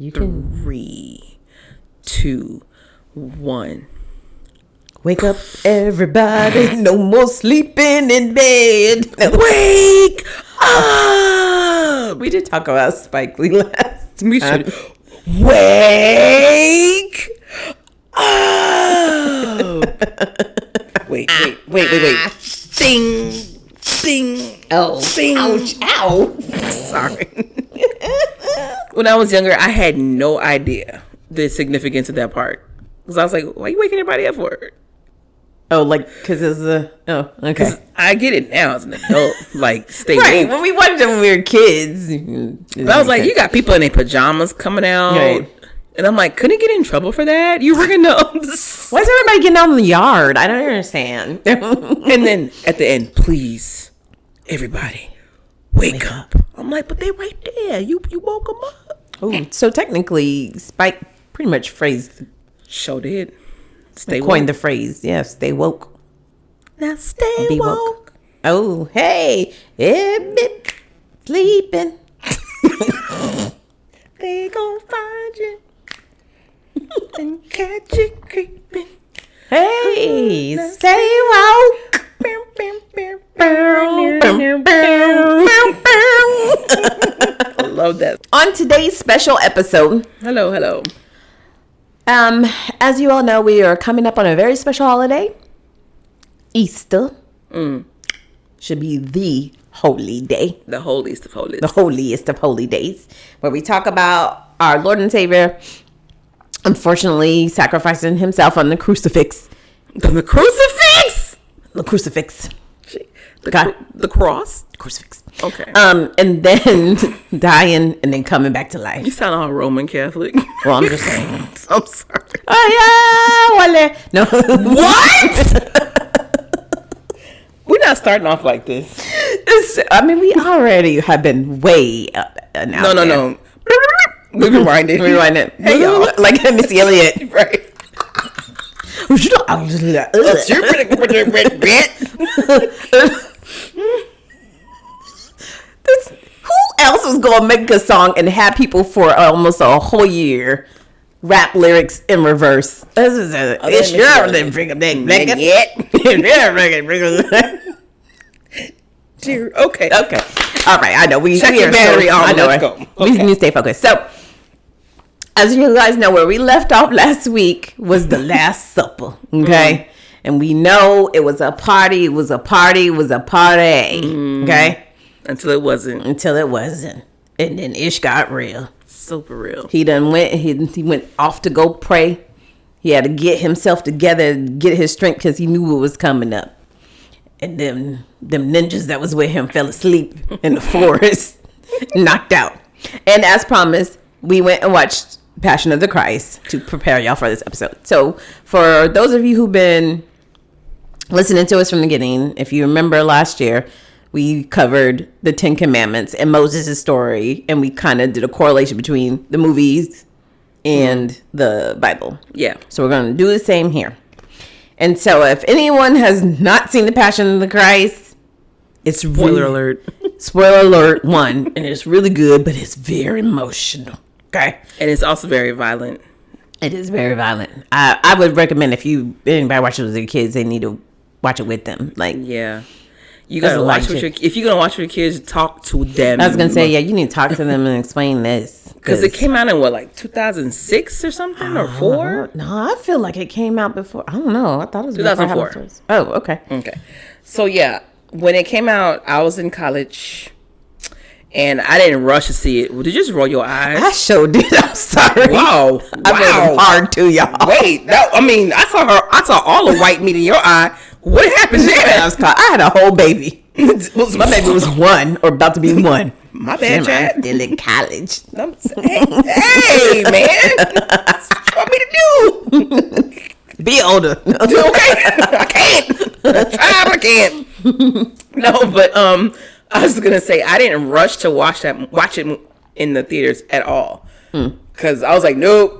You can. 3, 2, 1. Wake up, everybody. No more sleeping in bed. Wake up! We did talk about Spike Lee last. We should. Wake up! Wait. Sing. Oh, sing. Ouch. Ow. Sorry. When I was younger, I had no idea the significance of that part. Because I was like, why are you waking everybody up for it? Oh, like, because it's a... Oh, okay. I get it now as an adult. Like, stay Right, woke. when we watched it when we were kids. But I was like, you got people in their pajamas coming out. Right. And I'm like, couldn't get in trouble for that? You ringing up. Why is everybody getting out in the yard? I don't understand. And then at the end, please, everybody, wake up. I'm like, but they right there. You woke them up. Oh, so technically, Spike pretty much phrased... Sure did. Stay coined woke. the phrase. Yeah, stay woke. Now stay Be woke. woke. Oh, hey, everybody sleeping. They gon' find you and catch you creeping. Hey, stay woke. I love that. On today's special episode, Hello. as you all know, we are coming up on a very special holiday. Easter should be the holy day. The holiest of holies. The holiest of holy days, where we talk about our Lord and Savior, unfortunately, sacrificing himself on the crucifix. The crucifix? The crucifix. The cross? Crucifix. Okay. And then dying and then coming back to life. You sound all Roman Catholic. Well, I'm just saying. I'm sorry. Oh, yeah. No. What? We're not starting off like this. We already have been way up and out. No. We rewind it. Rewind it. Hey, y'all. Like Missy Elliott. Right. Who else was going to make a song and have people for almost a whole year rap lyrics in reverse? It's your Okay. All right, I know. Check your battery on. I know. Let's go. We need to stay focused. So, as you guys know, where we left off last week was the Last Supper. Okay. And we know it was a party. Okay. Until it wasn't. And then Ish got real. Super real. He went off to go pray. He had to get himself together, get his strength, because he knew what was coming up. And then them ninjas that was with him fell asleep in the forest, knocked out. And as promised, we went and watched Passion of the Christ to prepare y'all for this episode. So for those of you who've been listening to us from the beginning, if you remember last year, we covered the 10 Commandments and Moses' story, and we kind of did a correlation between the movies and the Bible. Yeah. So we're going to do the same here. And so if anyone has not seen the Passion of the Christ, it's Spoiler alert. Spoiler alert 1. And it's really good, but it's very emotional. Okay. And it's also very violent. It is very violent. I would recommend if anybody watches it with their kids, they need to watch it with them. Like, yeah. You gotta watch with if you're gonna watch with your kids, talk to them. I was gonna say, yeah, you need to talk to them and explain this. Because it came out in 2006 or something, or 4? No, I feel like it came out before. I don't know. I thought it was 2004. Oh, okay. So yeah, when it came out, I was in college, and I didn't rush to see it. Did you just roll your eyes? I sure did. I'm sorry. Wow. I was hard too, y'all. Wait, I saw all the white meat in your eye. What happened there? I had a whole baby. My baby was 1 or about to be 1. My bad, Chad. I'm still in college. Hey, man. What you want me to do? Be older. Okay. I can't. I can't. No, but I was gonna say I didn't rush to watch it in the theaters at all. Because I was like, nope.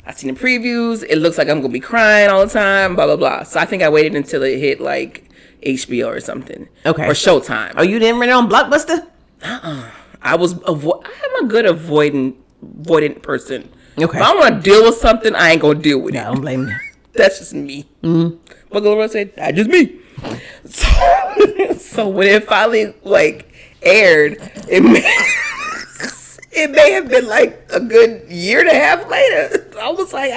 I've seen the previews. It looks like I'm gonna be crying all the time. Blah blah blah. So I think I waited until it hit like HBO or something. Okay. Or Showtime. Oh, you didn't rent it on Blockbuster? I'm a good avoidant avoidant person. Okay. If I want to deal with something, I ain't gonna deal with it. I don't blame you. That's just me. Mm-hmm. But Gloria said, "That's just me." So when it finally aired, it may have been like a good year and a half later. I was like,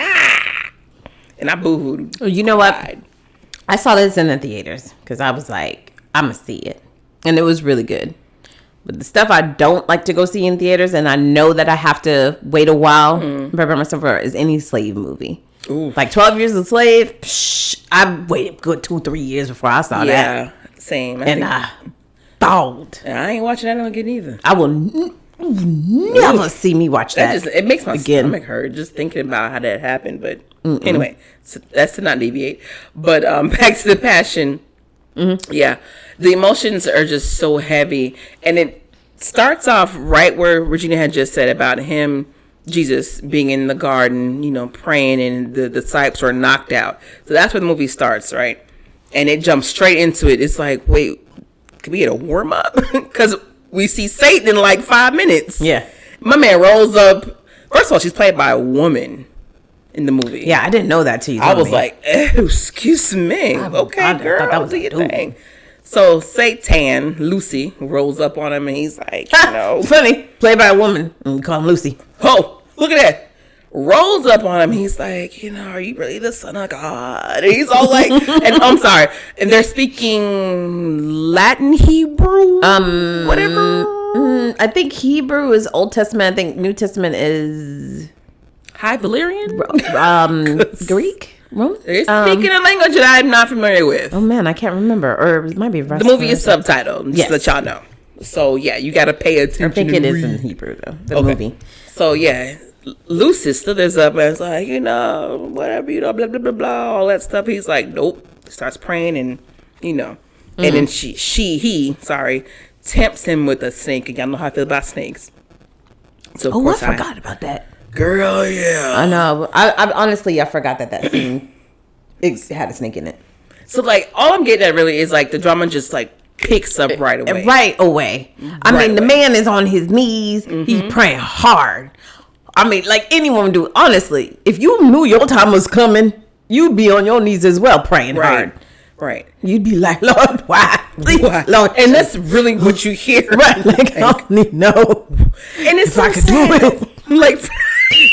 and I boo-hooed. You know what? I saw this in the theaters because I was like, I'm gonna see it, and it was really good. But the stuff I don't like to go see in theaters, and I know that I have to wait a while, prepare myself for, is any slave movie. Ooh. Like 12 Years a Slave, I waited a good 2-3 years before I saw that. Yeah, same. I thawed. I ain't watching that again either. I will never see me watch that. It makes my stomach hurt just thinking about how that happened. But anyway, so that's to not deviate. But back to the Passion. Mm-hmm. Yeah, the emotions are just so heavy, and it starts off right where Regina had just said about him, Jesus, being in the garden, praying, and the disciples are knocked out. So that's where the movie starts, right? And it jumps straight into it. It's like, wait, could we get a warm up? Because we see Satan in like 5 minutes. Yeah, my man rolls up. First of all, she's played by a woman in the movie. Yeah, I didn't know that till you I was like, excuse me. Okay, girl, that was do your thing. So Satan, Lucy, rolls up on him and he's like, funny, played by a woman. And call him Lucy. Oh, look at that. Rolls up on him. He's like, are you really the son of God? And he's all like, and I'm sorry. And they're speaking Latin, Hebrew, whatever. I think Hebrew is Old Testament. I think New Testament is High Valyrian? Greek? Roman? They're speaking a language that I'm not familiar with. Oh man, I can't remember. Or it might be the movie is subtitled, just to let y'all know. So yeah, you gotta pay attention. I think it is in Hebrew though, the movie. So yeah, Lucy stood up and it's like, whatever, blah blah blah blah, all that stuff. He's like, nope. Starts praying and and then he tempts him with a snake. And y'all know how I feel about snakes. So of course I forgot about that. Girl, yeah. I know. I honestly, I forgot that scene had a snake in it. So all I'm getting at really is the drama just picks up right away. Right away. I mean, the man is on his knees. Mm-hmm. He's praying hard. I mean, like anyone would do. Honestly, if you knew your time was coming, you'd be on your knees as well praying hard. Right. You'd be like, Lord, why? Please, why? Lord. And that's really what you hear. Right. I don't need no. And it's if I could do it.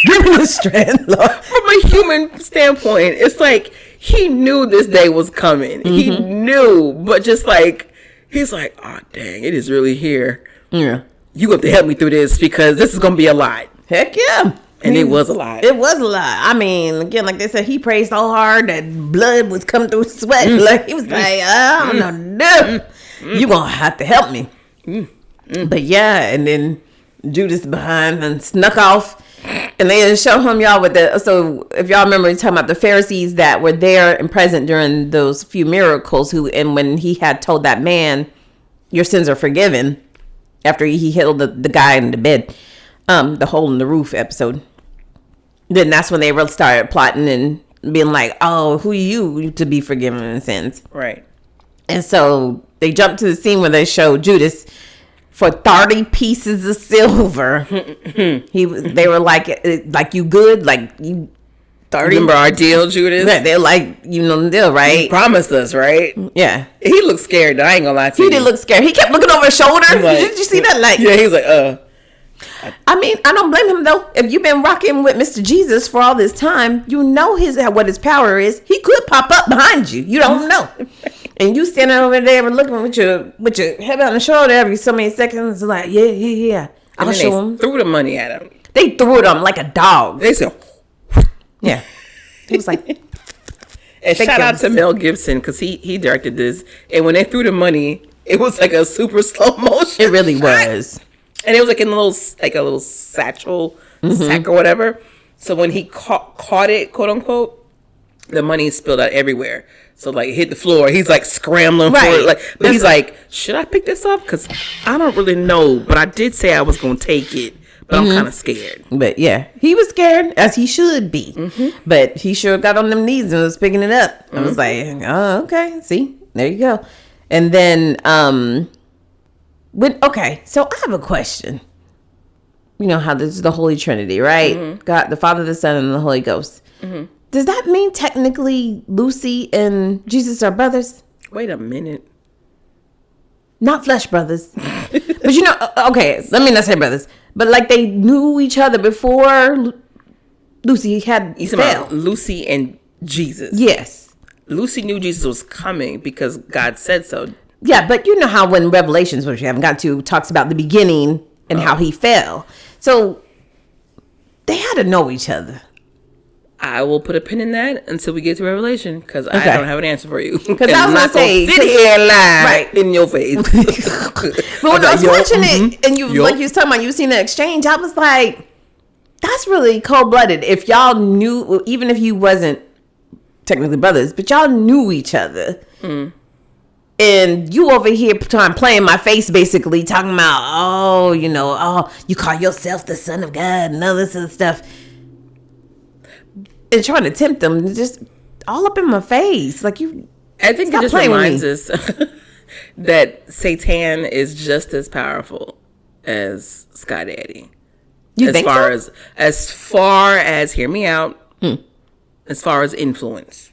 Give me the strength, Lord. From a human standpoint, it's he knew this day was coming. Mm-hmm. He knew, but just he's like, oh dang, it is really here. Yeah, you have to help me through this because this is gonna be a lot. Heck yeah. And it was a lot. It was a lot. I mean, again, like they said, he prayed so hard that blood was coming through his sweat. He was like, I don't know. You're going to have to help me. But yeah, and then Judas behind and snuck off. And they didn't show him y'all so if y'all remember, he's talking about the Pharisees that were there and present during those few miracles and when he had told that man, your sins are forgiven, after he healed the guy in the bed, the hole in the roof episode. Then that's when they really started plotting and being like, oh, who are you to be forgiven in sins? Right. And so they jumped to the scene where they showed Judas for 30 pieces of silver. They were like you good? Like you 30? Remember our deal, Judas? Yeah, they're like, the deal, right? He promised us, right? Yeah. He looked scared, though. I ain't gonna lie to you. He did look scared. He kept looking over his shoulder. Did you see that? Yeah, he was like, I mean, I don't blame him though. If you've been rocking with Mr. Jesus for all this time, you know what his power is. He could pop up behind you. You don't know. And you standing over there looking with your head on the shoulder every so many seconds, like, yeah. I'll show him. Threw the money at him. They threw it at him like a dog. They said, yeah. It was like. And shout out to Mel Gibson because he directed this. And when they threw the money, it was like a super slow motion. It really was. And it was in a little satchel, sack or whatever. So when he caught it, quote unquote, the money spilled out everywhere. So it hit the floor. He's scrambling for it. But he's like, should I pick this up? Because I don't really know. But I did say I was going to take it. But I'm kind of scared. But yeah, he was scared, as he should be. Mm-hmm. But he sure got on them knees and was picking it up. I was like, oh, okay. See, there you go. And then, so I have a question. you know how this is the Holy Trinity, right? Mm-hmm. God, the Father, the Son, and the Holy Ghost. Mm-hmm. Does that mean technically Lucy and Jesus are brothers? Wait a minute. Not flesh brothers. But you know, okay, let me not say brothers. But like they knew each other before Lucy had fell. Lucy and Jesus. Yes. Lucy knew Jesus was coming because God said so. Yeah, but you know how when Revelations, which we haven't got to, talks about the beginning and how he fell. So they had to know each other. I will put a pin in that until we get to Revelation because I don't have an answer for you. Because I was going to say, sit here and lie in your face. But when I was watching it, and like you was talking about, you seen the exchange, I was like, that's really cold-blooded. If y'all knew, even if you wasn't technically brothers, but y'all knew each other. And you over here playing in my face, basically talking about, you call yourself the son of God and all this other stuff. And trying to tempt them, just all up in my face. Like I think it just reminds us that Satan is just as powerful as Sky Daddy. You think so? As far as hear me out. As far as influence.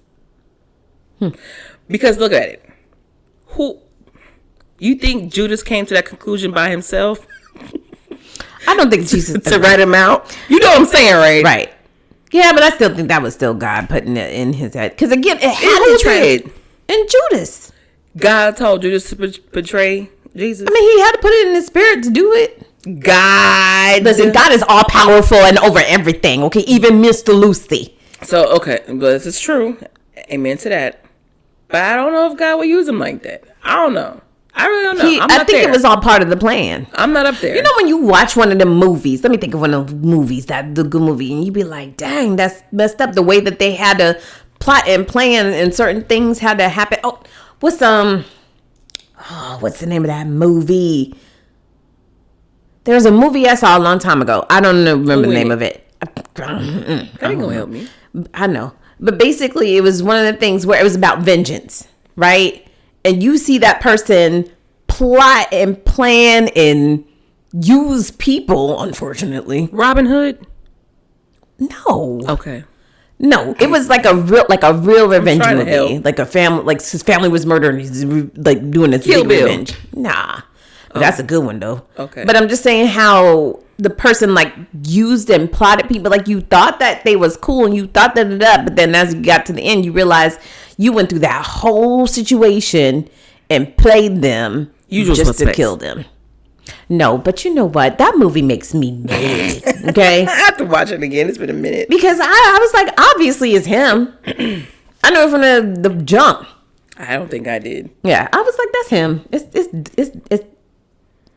Because look at it. Who you think Judas came to that conclusion by himself? I don't think Jesus to write him out. You know what I'm saying, right? Right. Yeah, but I still think that was still God putting it in his head. Because again, it had to in Judas. God told Judas to betray Jesus. I mean, he had to put it in his spirit to do it. Listen, God is all powerful and over everything. Okay, even Mr. Lucy. So okay, but this is true. Amen to that. But I don't know if God will use him like that. I don't know. I really don't know. I think it was all part of the plan. I'm not up there. You know when you watch one of the movies, let me think of one of the movies, the good movie, and you be like, dang, that's messed up. The way that they had to plot and plan and certain things had to happen. Oh, what's the name of that movie? There's a movie I saw a long time ago. I don't remember the name of it. That ain't gonna help me. I know. But basically, it was one of the things where it was about vengeance, right? And you see that person plot and plan and use people, unfortunately. Robin Hood? No. Okay. No, it was like a real revenge movie. Like a family, like his family was murdered and he's like doing this big revenge. Nah. That's a good one though. Okay. But I'm just saying how the person like used and plotted people. Like you thought that they was cool and you thought that, but then as you got to the end, you realize you went through that whole situation and played them just to kill them. No, but you know what? That movie makes me mad. Okay, I have to watch it again. It's been a minute because I was like, obviously it's him. I know it from the jump. I don't think I did. Yeah, I was like, that's him.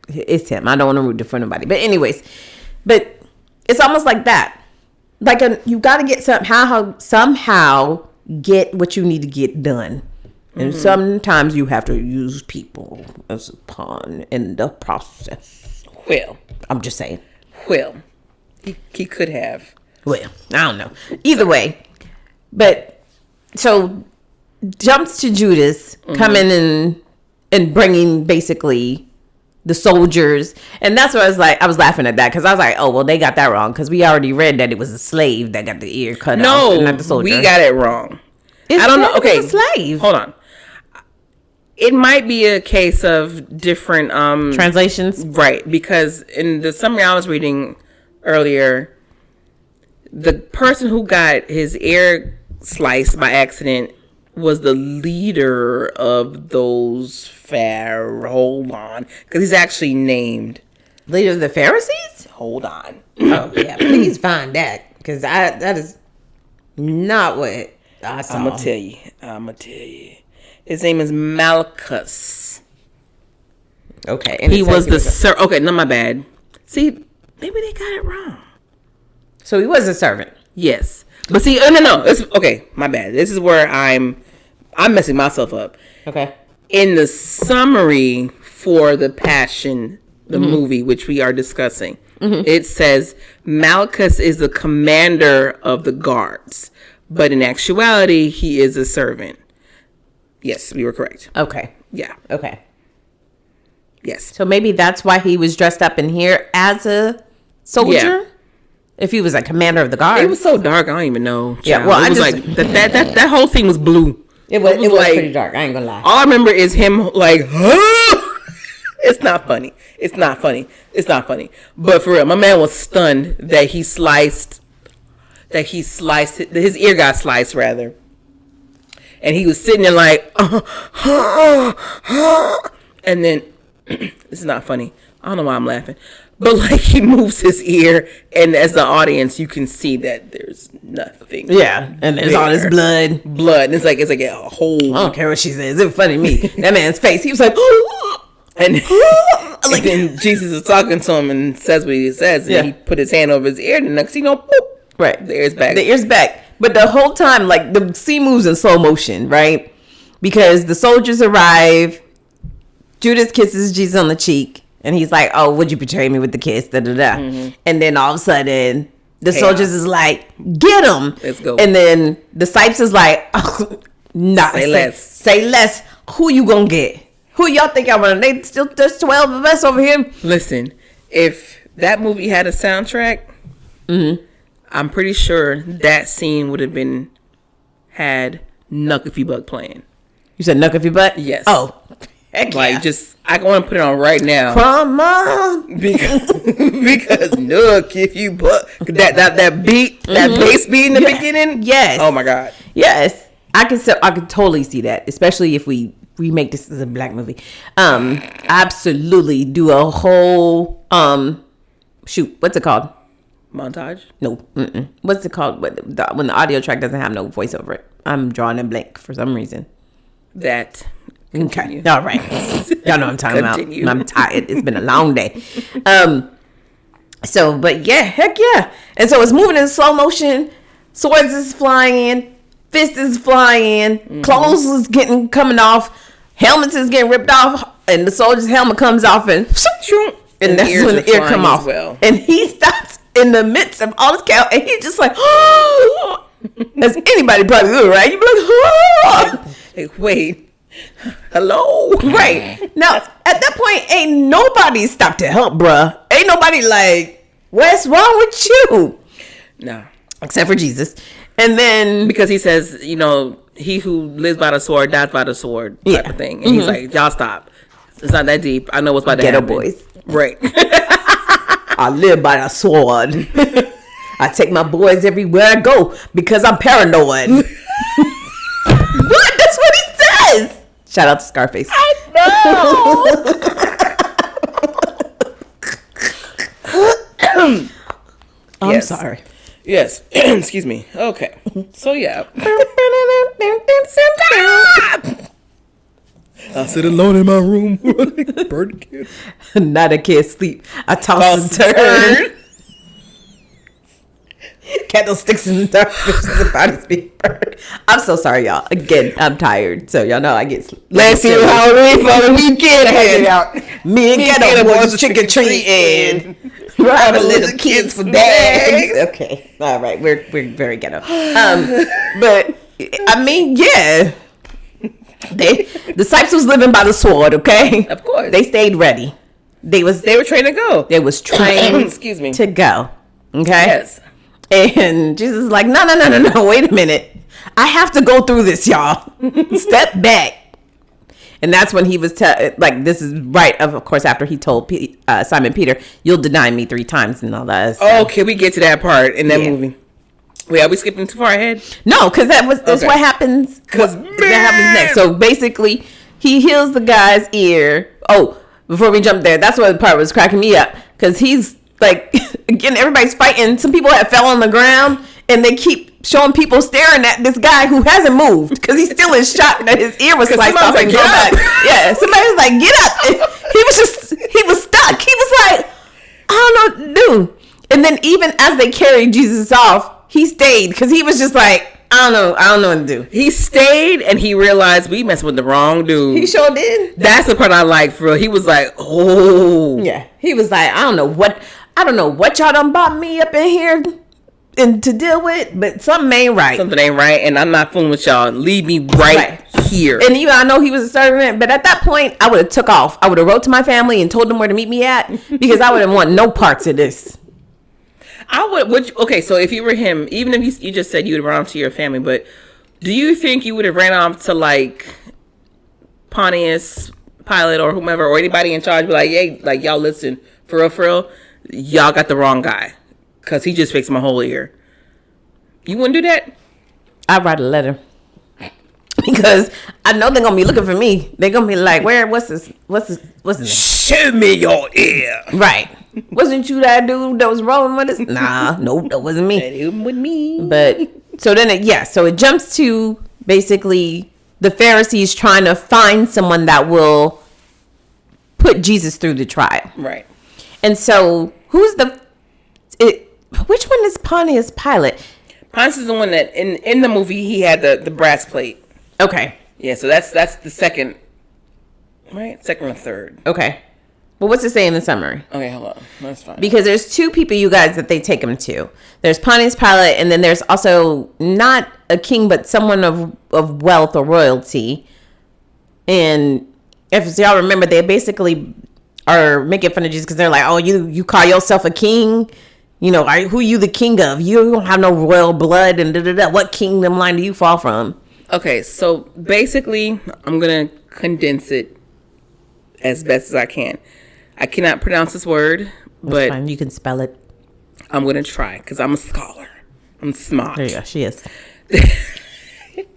It's him. I don't want to root for nobody. But anyways, but it's almost like that. Like you got to get somehow get what you need to get done. And sometimes you have to use people as a pawn in the process. Well, I'm just saying. Well, he could have. Well, I don't know. Either way. But so jumps to Judas coming in and bringing basically the soldiers. And that's what I was laughing at that because I was like, oh, well, they got that wrong because we already read that it was a slave that got the ear cut off. Not the soldier. We got it wrong. I don't know. Okay. It's a slave. Hold on. It might be a case of different translations. Right. Because in the summary I was reading earlier, the person who got his ear sliced by accident was the leader of those hold on, because he's actually named leader of the Pharisees. Hold on. Oh yeah, please find that because that is not what I saw. I'm gonna tell you. His name is Malchus. Okay, and he was the okay, not my bad. See, maybe they got it wrong. So he was a servant. Yes, but see, no. It's okay. My bad. This is where I'm messing myself up. Okay. In the summary for the Passion, the movie, which we are discussing, it says Malchus is the commander of the guards, but in actuality, he is a servant. Yes, we were correct. Okay. Yeah. Okay. Yes. So maybe that's why he was dressed up in here as a soldier. Yeah. If he was a commander of the guard. It was so dark. I don't even know. Child. Yeah, well, it was like that whole thing was blue. It was like, pretty dark. I ain't gonna lie. All I remember is him like, it's not funny. It's not funny. It's not funny. But for real, my man was stunned that he sliced. His ear got sliced rather. And he was sitting there like, and then this is not funny. I don't know why I'm laughing. But like he moves his ear, and as the audience, you can see that there's nothing. Yeah, and there's all this blood. And it's like a whole. I don't care what she says. It's funny to me. That man's face. He was like, and then Jesus is talking to him and says what he says, and he put his hand over his ear, and the next thing you know, boop, right, the ear's back. The ear's back. But the whole time, like the scene moves in slow motion, right? Because the soldiers arrive. Judas kisses Jesus on the cheek. And he's like, "Oh, would you betray me with the kiss?" Da da da. Mm-hmm. And then all of a sudden, the soldiers is like, "Get him!" Let's go. And then the Sipes is like, oh, "Nah, say less. Who you gonna get? Who y'all think y'all gonna? There's 12 of us over here." Listen, if that movie had a soundtrack, I'm pretty sure that scene would have had Knuck If You Buck playing. You said Knuck If You Buck? Yes. Oh. Heck like just I want to put it on right now. Come on, because look, if you buck that beat, that bass beat in the beginning, yes. Oh my god, yes, I can totally see that, especially if we remake this as a black movie. Absolutely, do a whole what's it called? Montage? No, what's it called? When the audio track doesn't have no voice over it, I'm drawing a blank for some reason. That. Continue. Okay. All right. Y'all know what I'm talking about. I'm tired. It's been a long day. But yeah, heck yeah. And so it's moving in slow motion. Swords is flying. Fists is flying. Clothes is coming off. Helmets is getting ripped off. And the soldier's helmet comes off and that's when the ear come off. Well. And he stops in the midst of all this chaos. And he's just like, as anybody probably would, right? You'd be like, hey, wait. Hello. Right. Now, at that point, ain't nobody stopped to help, bruh. Ain't nobody like, what's wrong with you? No. Except for Jesus. And then... Because he says, he who lives by the sword, dies by the sword type of thing. And he's like, y'all stop. It's not that deep. I know what's about to happen. Ghetto boys. Right. I live by the sword. I take my boys everywhere I go because I'm paranoid. What? That's what he says. Shout out to Scarface. I know. I'm sorry. Yes. Excuse me. Okay. So yeah. I sit alone in my room. Bird kid. Not a kid sleep. I toss and turn. Candlesticks in the dark, the bodies being burned. I'm so sorry, y'all. Again, I'm tired, so y'all know I get. Let's see how we for the weekend. Me and Ghetto boys trick or treating. Robbing little kids for bags. Okay, all right, we're very ghetto. But I mean, yeah, the Sipes was living by the sword. Okay, of course they stayed ready. They were trained to go. They was trained. Excuse me. To go. Okay. Yes. And Jesus is like, no, wait a minute. I have to go through this, y'all. Step back. And that's when he was this is right, of course, after he told Simon Peter, you'll deny me 3 times and all that stuff. Okay, we get to that part in that movie. Wait, are we skipping too far ahead? No, because that's what happens. Because that happens next. So basically, he heals the guy's ear. Oh, before we jump there, that's what the part was cracking me up. Because he's like, again, everybody's fighting. Some people have fell on the ground, and they keep showing people staring at this guy who hasn't moved because he's still in shock that his ear was sliced off and go back. Yeah, somebody was like, "Get up!" And he was stuck. He was like, "I don't know what to do." And then even as they carried Jesus off, he stayed because he was just like, I don't know what to do. He stayed and he realized we messed with the wrong dude. He sure did. That's the part I like, for real. He was like, oh. Yeah. He was like, I don't know what y'all done bought me up in here and to deal with, but something ain't right. Something ain't right, and I'm not fooling with y'all. Leave me right here. And even I know he was a servant, but at that point, I would have took off. I would have wrote to my family and told them where to meet me at because I wouldn't want no parts of this. Okay, so if you were him, even if you just said you would run off to your family, but do you think you would have ran off to like Pontius Pilate or whomever or anybody in charge, be like, hey, like y'all listen, for real, y'all got the wrong guy because he just fixed my whole ear. You wouldn't do that? I'd write a letter. Because I know they're gonna be looking for me. They're gonna be like, what's his name? Show me your ear. Right. Wasn't you that dude that was rolling with us? Nah, nope, that wasn't me. That wasn't with me. But so then it jumps to basically the Pharisees trying to find someone that will put Jesus through the trial. Right. And so which one is Pontius Pilate? Pontius is the one that in the movie he had the brass plate. Okay. Yeah, so that's the second, right? Second or third. Okay. Well, what's it say in the summary? Okay, hold on. That's fine. Because there's two people, you guys, that they take him to. There's Pontius Pilate, and then there's also not a king, but someone of wealth or royalty. And if y'all remember, they basically are making fun of Jesus because they're like, oh, you call yourself a king? You know, who are you the king of? You don't have no royal blood, and da-da-da. What kingdom line do you fall from? Okay, so basically, I'm going to condense it as best as I can. I cannot pronounce this word, but fine. You can spell it. I'm going to try because I'm a scholar. I'm smart. There you go. She is.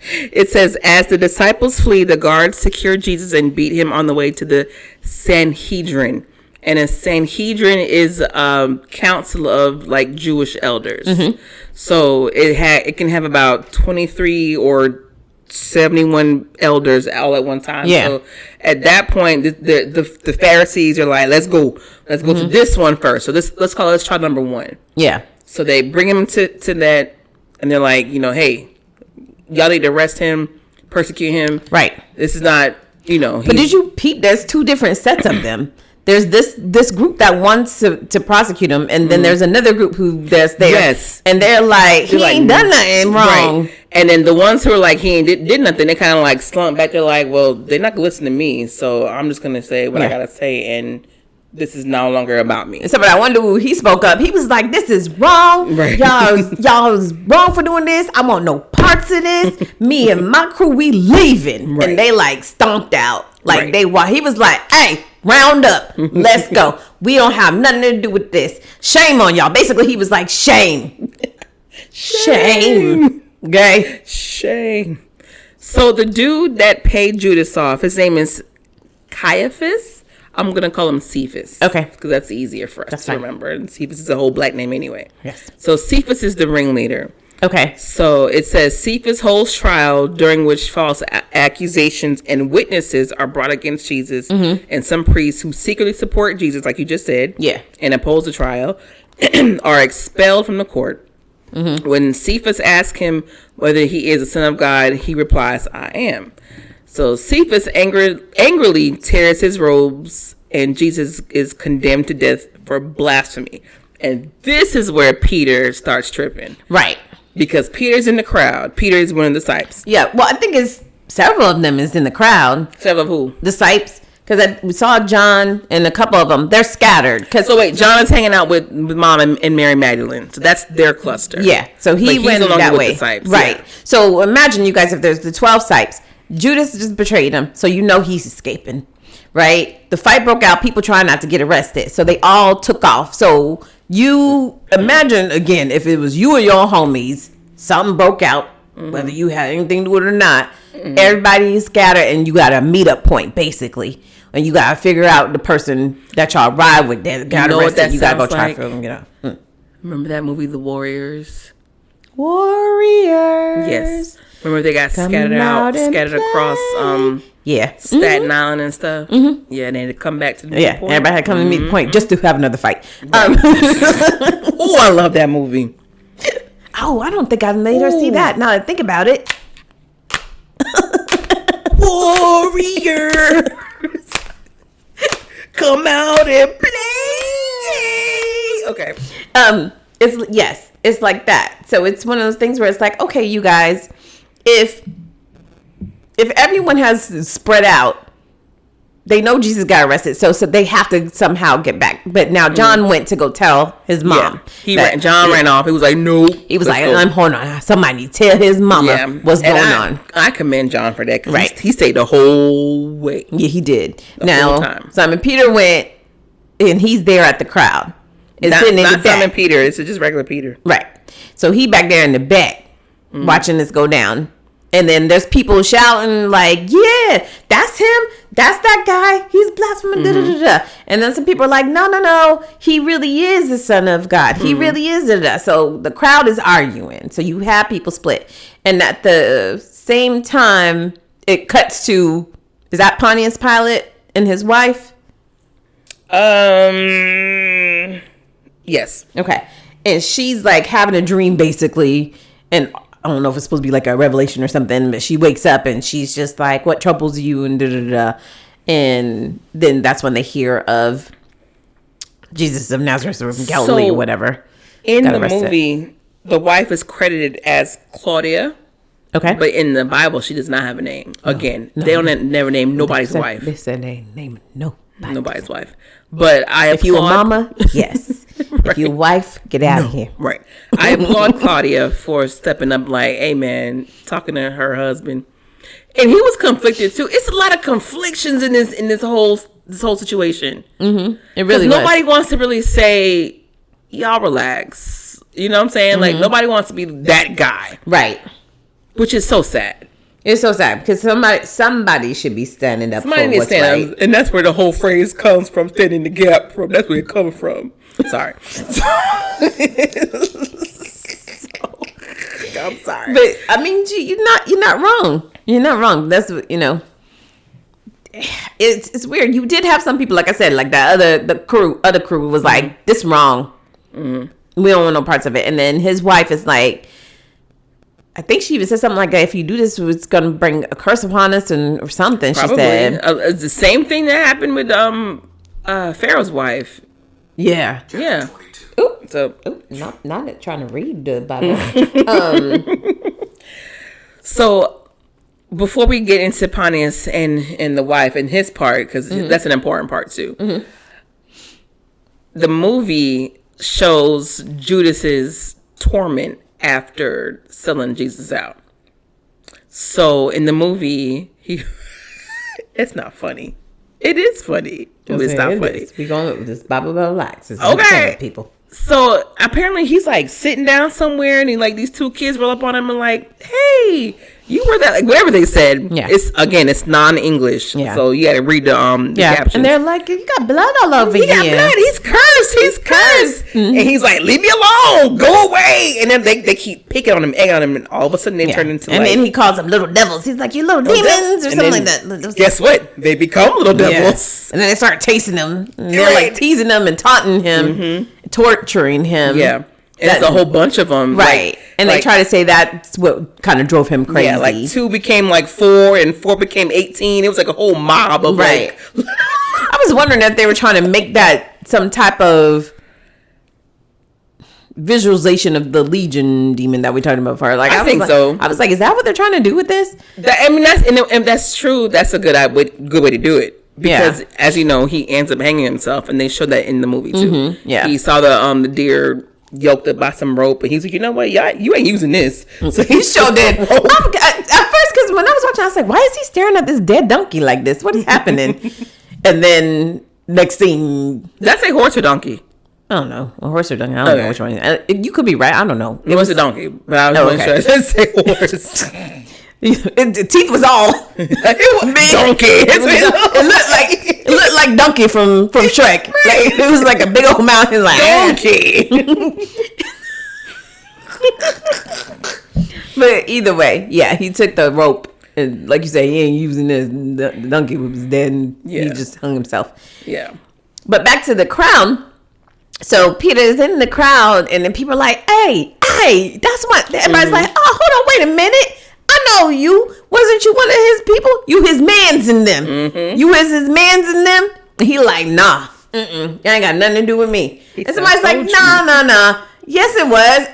It says, as the disciples flee, the guards secure Jesus and beat him on the way to the Sanhedrin. And a Sanhedrin is a council of like Jewish elders. Mm-hmm. So it can have about 23 or 71 elders all at one time. Yeah. So at that point, the Pharisees are like, let's go mm-hmm. to this one first. So let's try number one. Yeah. So they bring him to that, and they're like, hey, y'all need to arrest him, persecute him. Right. This is not, But did you peep? There's two different sets of them. There's this group that wants to prosecute him, and then there's another group that's there. Yes. And they're like, he ain't done nothing wrong. Right. And then the ones who are like, he ain't did nothing, they kind of like slump back. They're like, well, they're not going to listen to me, so I'm just going to say what I got to say, and this is no longer about me. So, but I wonder who he spoke up. He was like, this is wrong. Right. Y'all is wrong for doing this. I want no parts of this. Me and my crew, we leaving. Right. And they like stomped out. Like he was like, hey, round up. Let's go. We don't have nothing to do with this. Shame on y'all. Basically, he was like, shame. Shame. Okay. Shame. So the dude that paid Judas off, his name is Caiaphas. I'm going to call him Cephas. Okay. Because that's easier for us to remember. And Cephas is a whole black name anyway. Yes. So Cephas is the ringleader. Okay. So it says Cephas holds trial during which false accusations and witnesses are brought against Jesus and some priests who secretly support Jesus, like you just said, and oppose the trial, are expelled from the court. Mm-hmm. When Cephas asks him whether he is the Son of God, he replies, I am. So Cephas angrily tears his robes, and Jesus is condemned to death for blasphemy. And this is where Peter starts tripping. Right. Because Peter's in the crowd. Peter is one of the disciples. Yeah, well, I think it's several of them is in the crowd. Several of who? Disciples. Because we saw John and a couple of them. They're scattered. So wait, John is hanging out with Mom and Mary Magdalene. So that's their cluster. Yeah, so he went that way. Disciples. Right. Yeah. So imagine, you guys, if there's the 12 disciples. Judas just betrayed him. So he's escaping. Right? The fight broke out. People trying not to get arrested. So they all took off. So you imagine, again, if it was you and your homies, something broke out, whether you had anything to do with it or not, everybody is scattered, and you got a meetup point, basically. And you got to figure out the person that y'all ride with that got arrested. You got to go try for them. Remember that movie, The Warriors? Warriors. Yes. Remember they got scattered across Staten Island and stuff. Mm-hmm. Yeah, and they had to come back to the point. Everybody had to come to meet the point just to have another fight. Right. Oh, I love that movie. Oh, I don't think I made her see that. Now that I think about it. Warriors, come out and play. Okay. It's like that. So it's one of those things where it's like, okay, you guys, if everyone has spread out, they know Jesus got arrested, so they have to somehow get back. But now John went to go tell his mom. Yeah. John ran off. He was like, no. He was like, I'm hold on. Somebody need to tell his mama what's going on. I commend John for that. Right. He stayed the whole way. Yeah, he did. Now, Simon Peter went, and he's there at the crowd. Not Simon Peter. It's just regular Peter. Right. So he back there in the back watching this go down. And then there's people shouting like, yeah, that's him. That's that guy. He's blaspheming. Da, da, da, da. And then some people are like, no. He really is the Son of God. He really is. Da, da, da. So the crowd is arguing. So you have people split. And at the same time, it cuts to, is that Pontius Pilate and his wife? Yes. Okay. And she's like having a dream basically. And I don't know if it's supposed to be like a revelation or something, but she wakes up and she's just like, what troubles you? And da da da. And then that's when they hear of Jesus of Nazareth or Galilee or whatever. In the movie, the wife is credited as Claudia. Okay. But in the Bible, she does not have a name. Again, they don't never name nobody's wife. They said they name nobody's wife. But if you a mama, yes. Right. If you a wife, get out of here. Right. I applaud Claudia for stepping up like, hey man, talking to her husband. And he was conflicted too. It's a lot of conflictions in this whole situation. Mm-hmm. It really was. Nobody wants to really say, y'all relax. You know what I'm saying? Like nobody wants to be that guy. Right. Which is so sad. It's so sad because somebody should be standing up for what's right. And that's where the whole phrase comes from, standing the gap from. That's where it comes from. Sorry. I'm sorry. But I mean, you're not wrong. You're not wrong. That's what, it's weird. You did have some people, like I said, like that other crew was like, this wrong. Mm-hmm. We don't want no parts of it. And then his wife is like, I think she even said something like that. If you do this, it's going to bring a curse upon us or something. Probably. She said it's the same thing that happened with Pharaoh's wife. Yeah. Yeah. Not trying to read the Bible. So before we get into Pontius and the wife and his part, because that's an important part too. The movie shows Judas's torment after selling Jesus out. So in the movie, it's not funny. It is funny. It's not funny. We're going with this Bible relax. Okay. People. So apparently he's like sitting down somewhere and these two kids roll up on him and like, hey, you were that, like whatever they said. Yeah. It's non-English. Yeah. So you got to read the captions. And they're like, you got blood all over you. He got blood. He's cursed. Mm-hmm. And he's like, leave me alone. Go away. And then they keep picking on him, egging on him, and all of a sudden they turn into and then he calls them little devils. He's like, you little demons or something like that. Guess what? They become little devils. Yes. And then they start tasting them. And they're like teasing him and taunting him, torturing him. Yeah. And it's a whole bunch of them. Right. And they try to say that's what kind of drove him crazy. Yeah, like 2 became like 4 and 4 became 18. It was like a whole mob of like. I was wondering if they were trying to make that some type of visualization of the Legion demon that we talked about before. Like, I think so. I was like, is that what they're trying to do with this? That's true. That's a good way to do it. Because as you know, he ends up hanging himself, and they showed that in the movie too. Mm-hmm. Yeah. He saw the deer yoked up by some rope, and he's like, you know what, you ain't using this. So he showed that at first, because when I was watching, I was like, why is he staring at this dead donkey like this? What is happening? And then next thing, did I say horse or donkey? I don't know, a horse or donkey. I don't know which one. You could be right. I don't know. It was a donkey, but I was sure I didn't say horse. The teeth was all it was big. Donkey. It looked like Donkey from Shrek. Like, it was like a big old mouth. He was like Donkey. But either way, he took the rope and, like you say, he ain't using this. The donkey was dead, and he just hung himself. Yeah. But back to the crowd. So Peter is in the crowd, and then people are like, "Hey, that's what." Everybody's like, "Oh, hold on, wait a minute." I know you. Wasn't you one of his people? You his mans in them. Mm-hmm. You his mans in them? And he like, nah. You ain't got nothing to do with me. And somebody's like, nah. Yes, it was.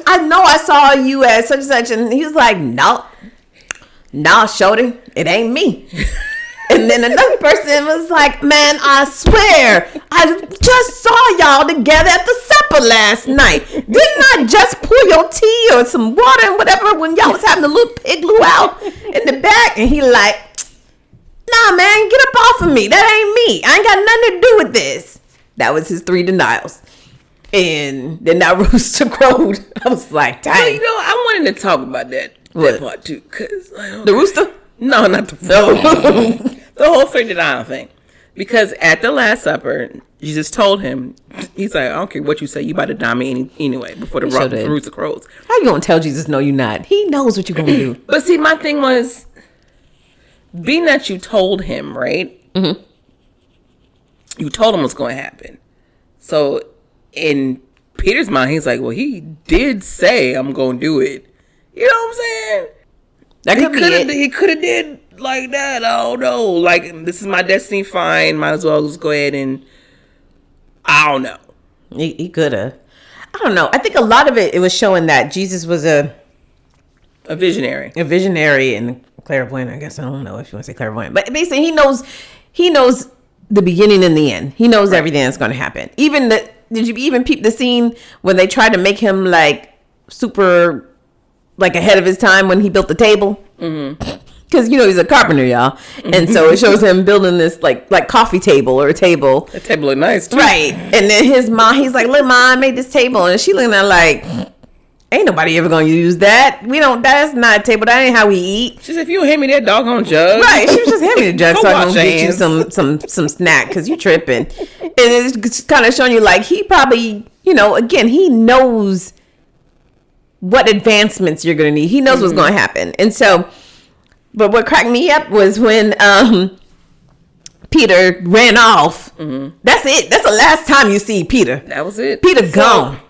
I know I saw you as such and such. And he was like, no. Nah, shorty. It ain't me. And then another person was like, man, I swear, I just saw y'all together at the supper last night. Didn't I just pour your tea or some water and whatever when y'all was having a little pig luau in the back? And he like, nah, man, get up off of me. That ain't me. I ain't got nothing to do with this. That was his 3 denials. And then that rooster crowed. I was like, dang. So, I wanted to talk about that part too. Cause, the rooster? No, not the rooster. The whole 3 denial thing. Because at the Last Supper, Jesus told him, he's like, I don't care what you say, you about to die me anyway before the rooster crows. How you going to tell Jesus, no, you're not? He knows what you're going to do. But see, my thing was, being that you told him, right? Mm-hmm. You told him what's going to happen. So in Peter's mind, he's like, well, he did say I'm going to do it. You know what I'm saying? That could be it. He could have did like that. I don't know. Like, this is my destiny. Fine. Might as well just go ahead and, I don't know. He could have. I don't know. I think a lot of it was showing that Jesus was a visionary. A visionary and clairvoyant. I guess I don't know if you want to say clairvoyant. But basically, he knows the beginning and the end. He knows everything that's going to happen. Did you even peep the scene when they tried to make him like super like ahead of his time when he built the table? Mm-hmm. Because he's a carpenter, y'all, and so it shows him building this like coffee table or a table. That table look nice too. Right? And then his mom, he's like, "Look, mom, I made this table," and she looking at like, "Ain't nobody ever gonna use that. We don't. That's not a table. That ain't how we eat." She said, "If you hand me that doggone jug." Right? She was just handing me the jug so I can get you some snack because you tripping. And it's kind of showing you like he probably, again, he knows what advancements you're gonna need. He knows what's gonna happen, and so. But what cracked me up was when Peter ran off. Mm-hmm. That's it. That's the last time you see Peter. That was it. Peter gone.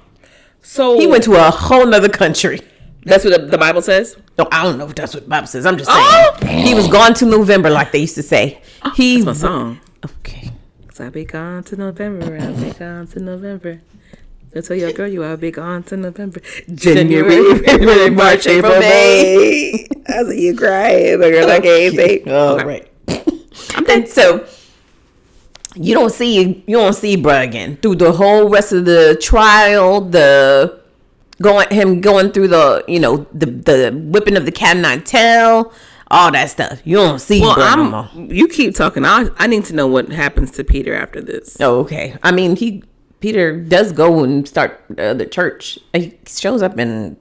So he went to a whole nother country. That's what the Bible says? No, I don't know if that's what the Bible says. I'm just saying. He was gone to November, like they used to say. That's my song. Okay. Cause I'll be gone to November. I'll be gone to November. Don't tell your girl you I'll be gone to November. January, February, March, April, May. I see you crying. The girl I can't say. Oh, right. And so you don't see bruh again through the whole rest of the trial, going through the the whipping of the cat o' nine tail, all that stuff. You don't see bruh no more. You keep talking. I need to know what happens to Peter after this. Oh, okay. I mean, Peter does go and start the church. He shows up in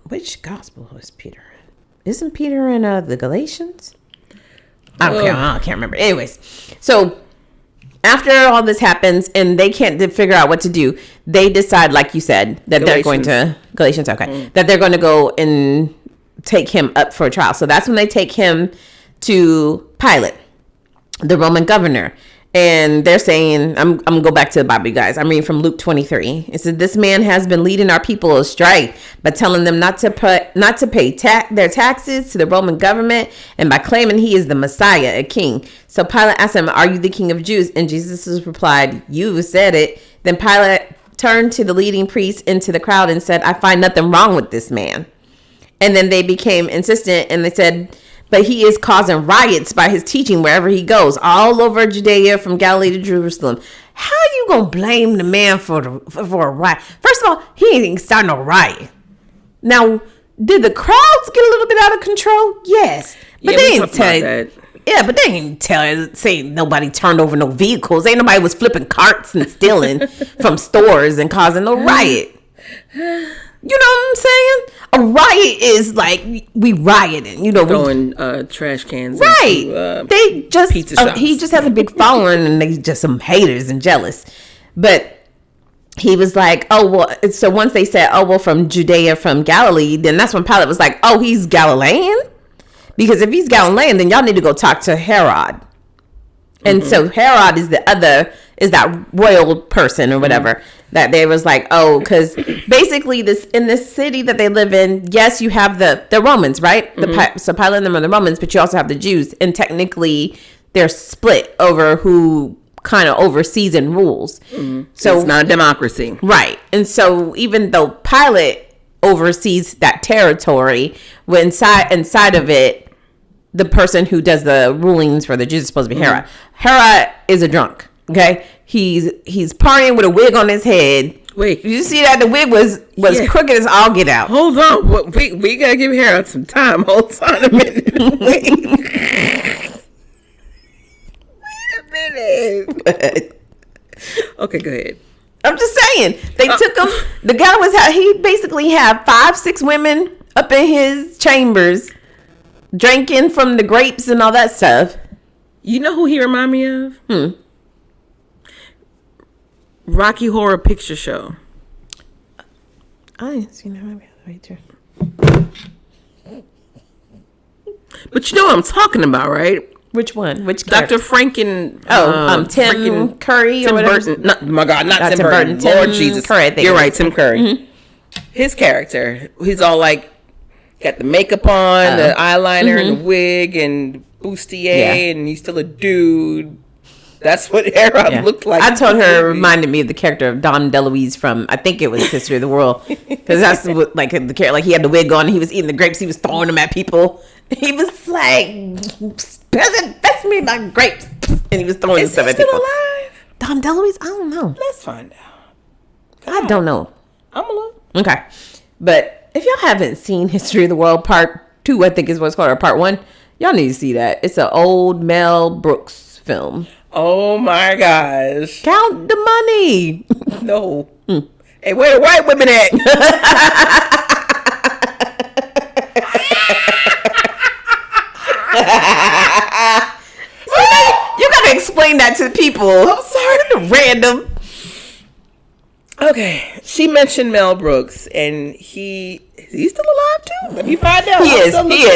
which gospel was Peter in? Isn't Peter in the Galatians? I can't remember. Anyways, so after all this happens and they can't figure out what to do, they decide, like you said, that they're going to Galatians. Okay, that they're going to go and take him up for a trial. So that's when they take him to Pilate, the Roman governor. And they're saying, I'm going to go back to the Bible, you guys. I'm reading from Luke 23. It said, this man has been leading our people astray by telling them not to pay their taxes to the Roman government and by claiming he is the Messiah, a king. So Pilate asked him, are you the king of Jews? And Jesus replied, you said it. Then Pilate turned to the leading priests into the crowd and said, I find nothing wrong with this man. And then they became insistent and they said, but he is causing riots by his teaching wherever he goes, all over Judea, from Galilee to Jerusalem. How you gonna blame the man for a riot? First of all, he ain't starting a riot. Now, did the crowds get a little bit out of control? Yes, but they didn't tell you. Yeah, but they didn't say nobody turned over no vehicles. Ain't nobody was flipping carts and stealing from stores and causing no riot. You know what I'm saying? A riot is like we rioting. Throwing trash cans. Right. Into, they just pizza shops. He just has a big following, and they just some haters and jealous. But he was like, oh well. So once they said, oh well, from Judea, from Galilee, then that's when Pilate was like, oh, he's Galilean, because if he's Galilean, then y'all need to go talk to Herod. And so Herod is that royal person or whatever that they was like, oh, because basically in this city that they live in, yes, you have the Romans, right? So Pilate and them are the Romans, but you also have the Jews, and technically they're split over who kind of oversees and rules. So it's not a democracy, right? And so even though Pilate oversees that territory, when inside of it, the person who does the rulings for the Jews is supposed to be Herod. Herod is a drunk. Okay, he's partying with a wig on his head. Wait, you see that the wig was crooked as all get out. Hold on, we gotta give Herod some time. Hold on a minute. Wait a minute. Okay, go ahead. I'm just saying they took him. The guy he basically had 5-6 women up in his chambers, drinking from the grapes and all that stuff. You know who he remind me of? Rocky Horror Picture Show. I ain't seen that movie right there. But you know what I'm talking about, right? Which one? Which Dr. Franken? Tim Curry or Tim whatever. Burton. Not Tim Burton. Lord Jesus. Curry, you're right, Tim Curry. Mm-hmm. His character, he's all like, got the makeup on, the eyeliner, and the wig, and bustier, and he's still a dude. That's what Herod looked like. I told her it reminded me of the character of Dom DeLuise from, I think it was History of the World, because that's what, like the character. Like he had the wig on, and he was eating the grapes. He was throwing them at people. He was like, "Peasant, that's me my grapes," and he was throwing stuff at people. Alive? Dom DeLuise? I don't know. Let's find out. I don't know. I'm a look. Okay, but if y'all haven't seen History of the World Part 2, I think is what's called, or Part 1, y'all need to see that. It's an old Mel Brooks film. Oh my gosh. Count the money. No. Hey, where the white women at? You gotta explain that to people. I'm sorry. Random. Okay. She mentioned Mel Brooks, and is he still alive too? Let me find out. He is.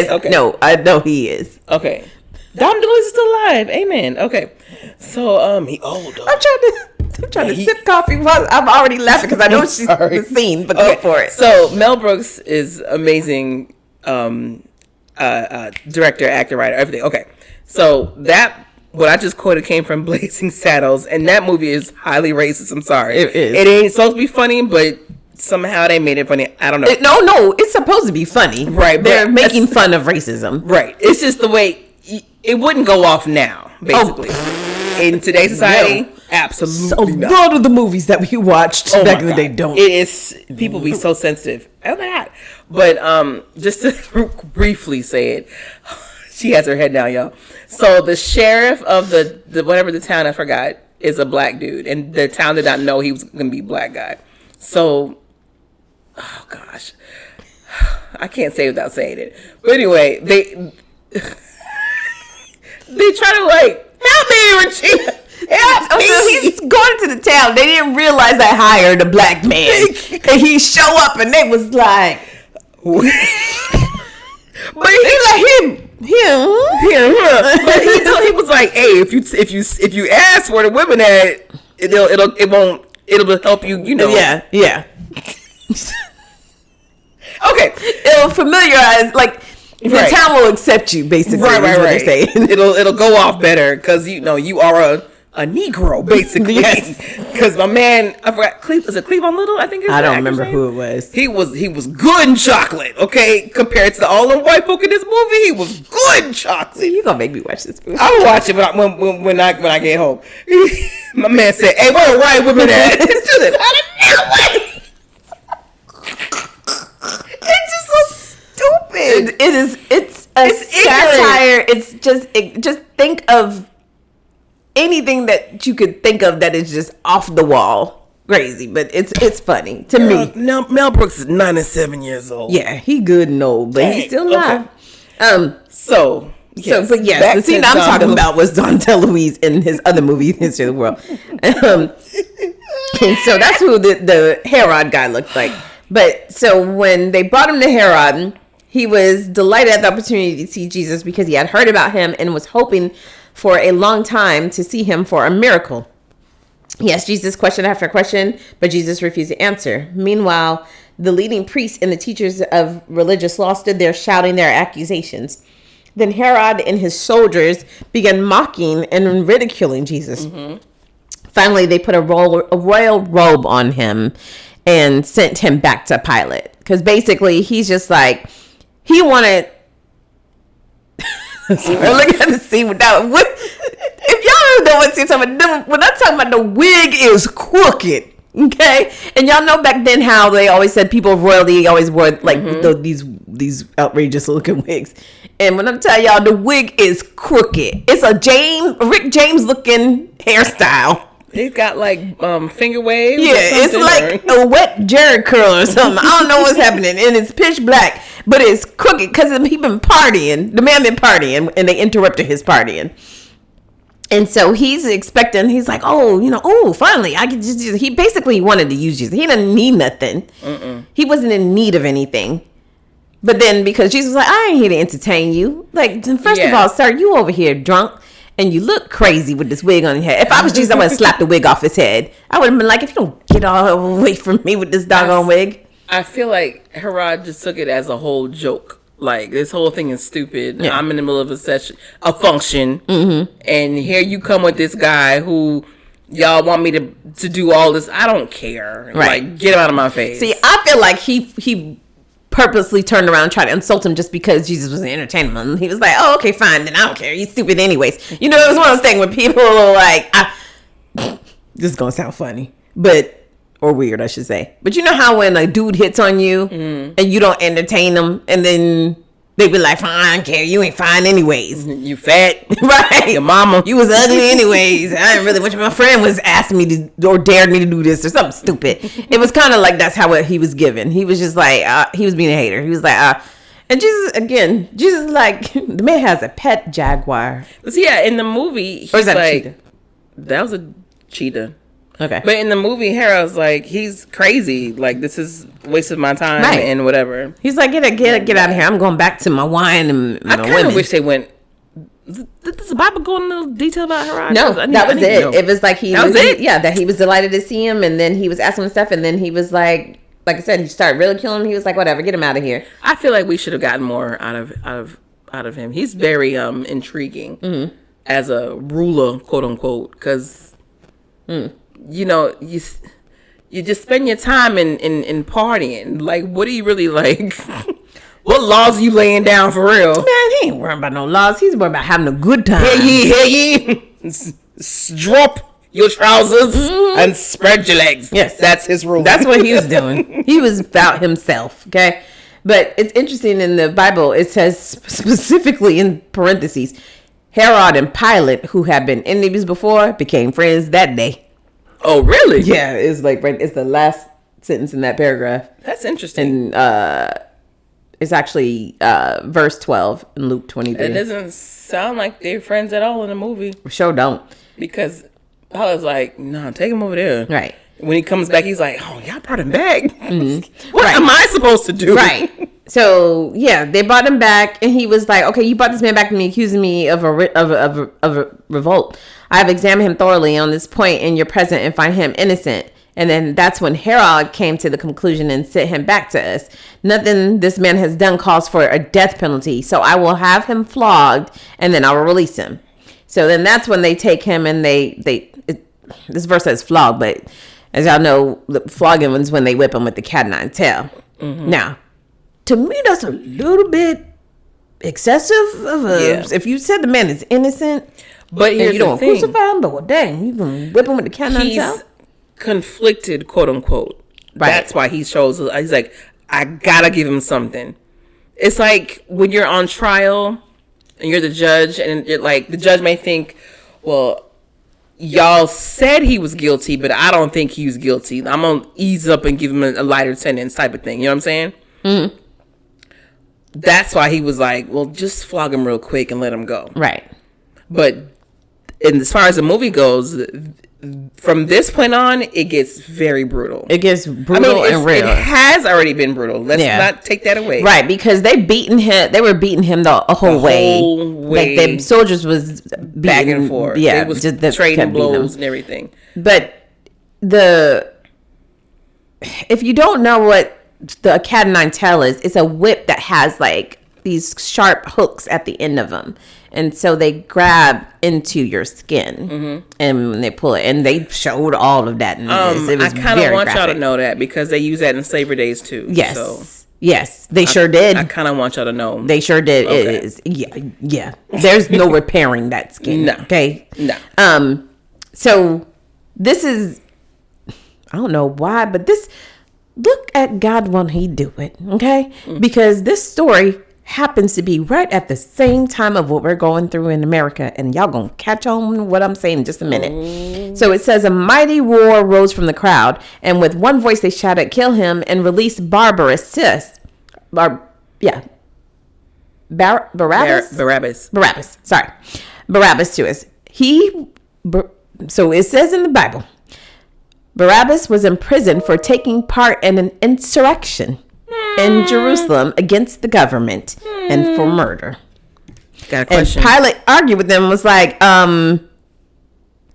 Okay. No, I know he is. Okay. Dom DeLuise is still alive. Amen. Okay. So, he old though. I'm trying to sip coffee. I'm already laughing because I know she's the scene, but go for it. So, Mel Brooks is amazing director, actor, writer, everything. Okay. So, what I just quoted came from Blazing Saddles, and that movie is highly racist. I'm sorry. It is. It ain't supposed to be funny, but somehow they made it funny. I don't know. No, it's supposed to be funny. Right. They're making fun of racism. Right. It's just the way it wouldn't go off now, basically. In today's society, no. Absolutely not. A lot of the movies that we watched back in the day don't. It is, people be so sensitive. Oh my God. But just to briefly say it, she has her head down, y'all. So the sheriff of the whatever the town, I forgot, is a black dude. And the town did not know he was going to be a black guy. So, oh gosh. I can't say it without saying it. But anyway, they try to help me, Regina. Help me. So he's going to the town. They didn't realize I hired a black man. And he show up and they was like, but he like him. But he was like, hey, if you ask where the women at, it'll help you. You know. Yeah. Okay. It'll familiarize the town will accept you, basically. Right. What they're saying. It'll go off better because you are a Negro, basically. Yes. Because my man, I forgot. Was it Cleavon Little? I think. I don't remember who it was. He was good in chocolate. Okay, compared to all the white folk in this movie, he was good in chocolate. You gonna make me watch this movie? I'll watch it when I get home. My man said, "Hey, where the white women at?" It's just so stupid. It is. It's a satire. It's just think of anything that you could think of that is just off the wall crazy, but it's funny to me. Now Mel Brooks is 97 years old. Yeah, he good and old, but he's still alive. Okay. The scene I'm talking about was Don DeLuise in his other movie, History of the World. And so that's who the Herod guy looked like. But so when they brought him to Herod, he was delighted at the opportunity to see Jesus because he had heard about him and was hoping for a long time to see him for a miracle. He asked Jesus question after question, but Jesus refused to answer. Meanwhile, the leading priests and the teachers of religious law stood there shouting their accusations. Then Herod and his soldiers began mocking and ridiculing Jesus. Mm-hmm. Finally, they put a royal robe on him and sent him back to Pilate. Because basically, he's just like, he wanted... So look at the scene without what. If y'all don't know what I'm talking about, when I'm talking about the wig is crooked. Okay, and y'all know back then how they always said people of royalty always wore like these outrageous looking wigs. And when I'm telling y'all, the wig is crooked. It's a Rick James looking hairstyle. He's got like finger waves. Yeah, it's like a wet Jerry curl or something. I don't know what's happening, and it's pitch black, but it's crooked because he been partying. The man been partying, and they interrupted his partying. And so he's expecting, he's like, finally, I can just, he basically wanted to use Jesus. He didn't need nothing. He wasn't in need of anything. But then because Jesus was like, I ain't here to entertain you. Like, first of all, sir, you over here drunk and you look crazy with this wig on your head. If I was Jesus, I would have slapped the wig off his head. I would have been like, if you don't get all away from me with this doggone wig. I feel like Herod just took it as a whole joke. Like, this whole thing is stupid. Yeah. I'm in the middle of a function, and here you come with this guy who y'all want me to do all this. I don't care. Right. Like, get him out of my face. See, I feel like he purposely turned around and tried to insult him just because Jesus was entertaining him. He was like, oh, okay, fine, then I don't care. He's stupid anyways. You know, it was one of those things where people are like, this is going to sound funny, or weird, I should say. But you know how when a dude hits on you and you don't entertain them, and then they be like, fine, I don't care. You ain't fine anyways. You fat. Right. Your mama. You was ugly anyways. I didn't really wish my friend was asking me to, or dared me to do this or something stupid. It was kind of like that's how he was given. He was just like, he was being a hater. He was like, and Jesus like, the man has a pet jaguar. Yeah, in the movie, he's or is that like, a cheetah? That was a cheetah. Okay. But in the movie, Herod's like, he's crazy. Like, this is a waste of my time and whatever. He's like, get out of here. I'm going back to my wine and my women. I kind of wish they went. Does the Bible go into detail about Herod? No, that was it. It was like that he was delighted to see him, and then he was asking him stuff, and then he was like I said, he started ridiculing him. He was like, whatever, get him out of here. I feel like we should have gotten more out of him. He's very intriguing as a ruler, quote unquote, because. You know, you just spend your time in partying. Like, what are you really like? What laws are you laying down for real? Man, he ain't worrying about no laws. He's worrying about having a good time. Hear ye. Drop your trousers and spread your legs. Yes. That's his rule. That's what he was doing. He was about himself, okay? But it's interesting in the Bible, it says specifically in parentheses, Herod and Pilate, who had been enemies before, became friends that day. Oh, really? Yeah, it's like it's the last sentence in that paragraph. That's interesting. And it's actually verse 12 in Luke 23. It doesn't sound like they're friends at all in the movie. Sure don't. Because Pilate's like, no, take him over there. Right. When he comes back, he's like, oh, y'all brought him back. What am I supposed to do? Right. So, yeah, they brought him back, and he was like, okay, you brought this man back to me, accusing me of a revolt. I have examined him thoroughly on this point in your presence and find him innocent. And then that's when Herod came to the conclusion and sent him back to us. Nothing this man has done calls for a death penalty. So I will have him flogged, and then I will release him. So then that's when they take him, and this verse says flog, but as y'all know, the flogging was when they whip him with the cat o' nine tail. Now, to me, that's a little bit excessive. If you said the man is innocent, but and you don't crucify him, but well, dang, you can whip him with the cat o' nine tail. He's conflicted, quote unquote. Right. That's why he shows. He's like, I gotta give him something. It's like when you're on trial and you're the judge, and you're like, the judge may think, well, y'all said he was guilty, but I don't think he was guilty. I'm gonna ease up and give him a lighter sentence type of thing. You know what I'm saying? Mm-hmm. That's why he was like, well, just flog him real quick and let him go. Right. But as far as the movie goes, from this point on, it gets very brutal. It gets brutal and real. It has already been brutal. Let's not take that away. Right, because they were beating him the whole way. Like the soldiers was beating, back and forth. Yeah, they was just trading blows and everything. But if you don't know what the cat o' nine tail is, it's a whip that has like these sharp hooks at the end of them. And so they grab into your skin, and when they pull it, and they showed all of that in this. It was I kind of want y'all to know that because they use that in slavery days too. Yes. So. Yes, they sure did. I kind of want y'all to know. They sure did. Okay. It is. Yeah. There's no repairing that skin. No. Okay. No. So this is, I don't know why, but this, look at God when he do it. Okay. Because this story happens to be right at the same time of what we're going through in America, and y'all gonna catch on what I'm saying in just a minute. So it says, a mighty roar rose from the crowd, and with one voice they shouted, kill him and release Barabbas to us. Barabbas. Sorry. Barabbas to us. So it says in the Bible, Barabbas was imprisoned for taking part in an insurrection in Jerusalem against the government and for murder. Got a question. And Pilate argued with them and was like,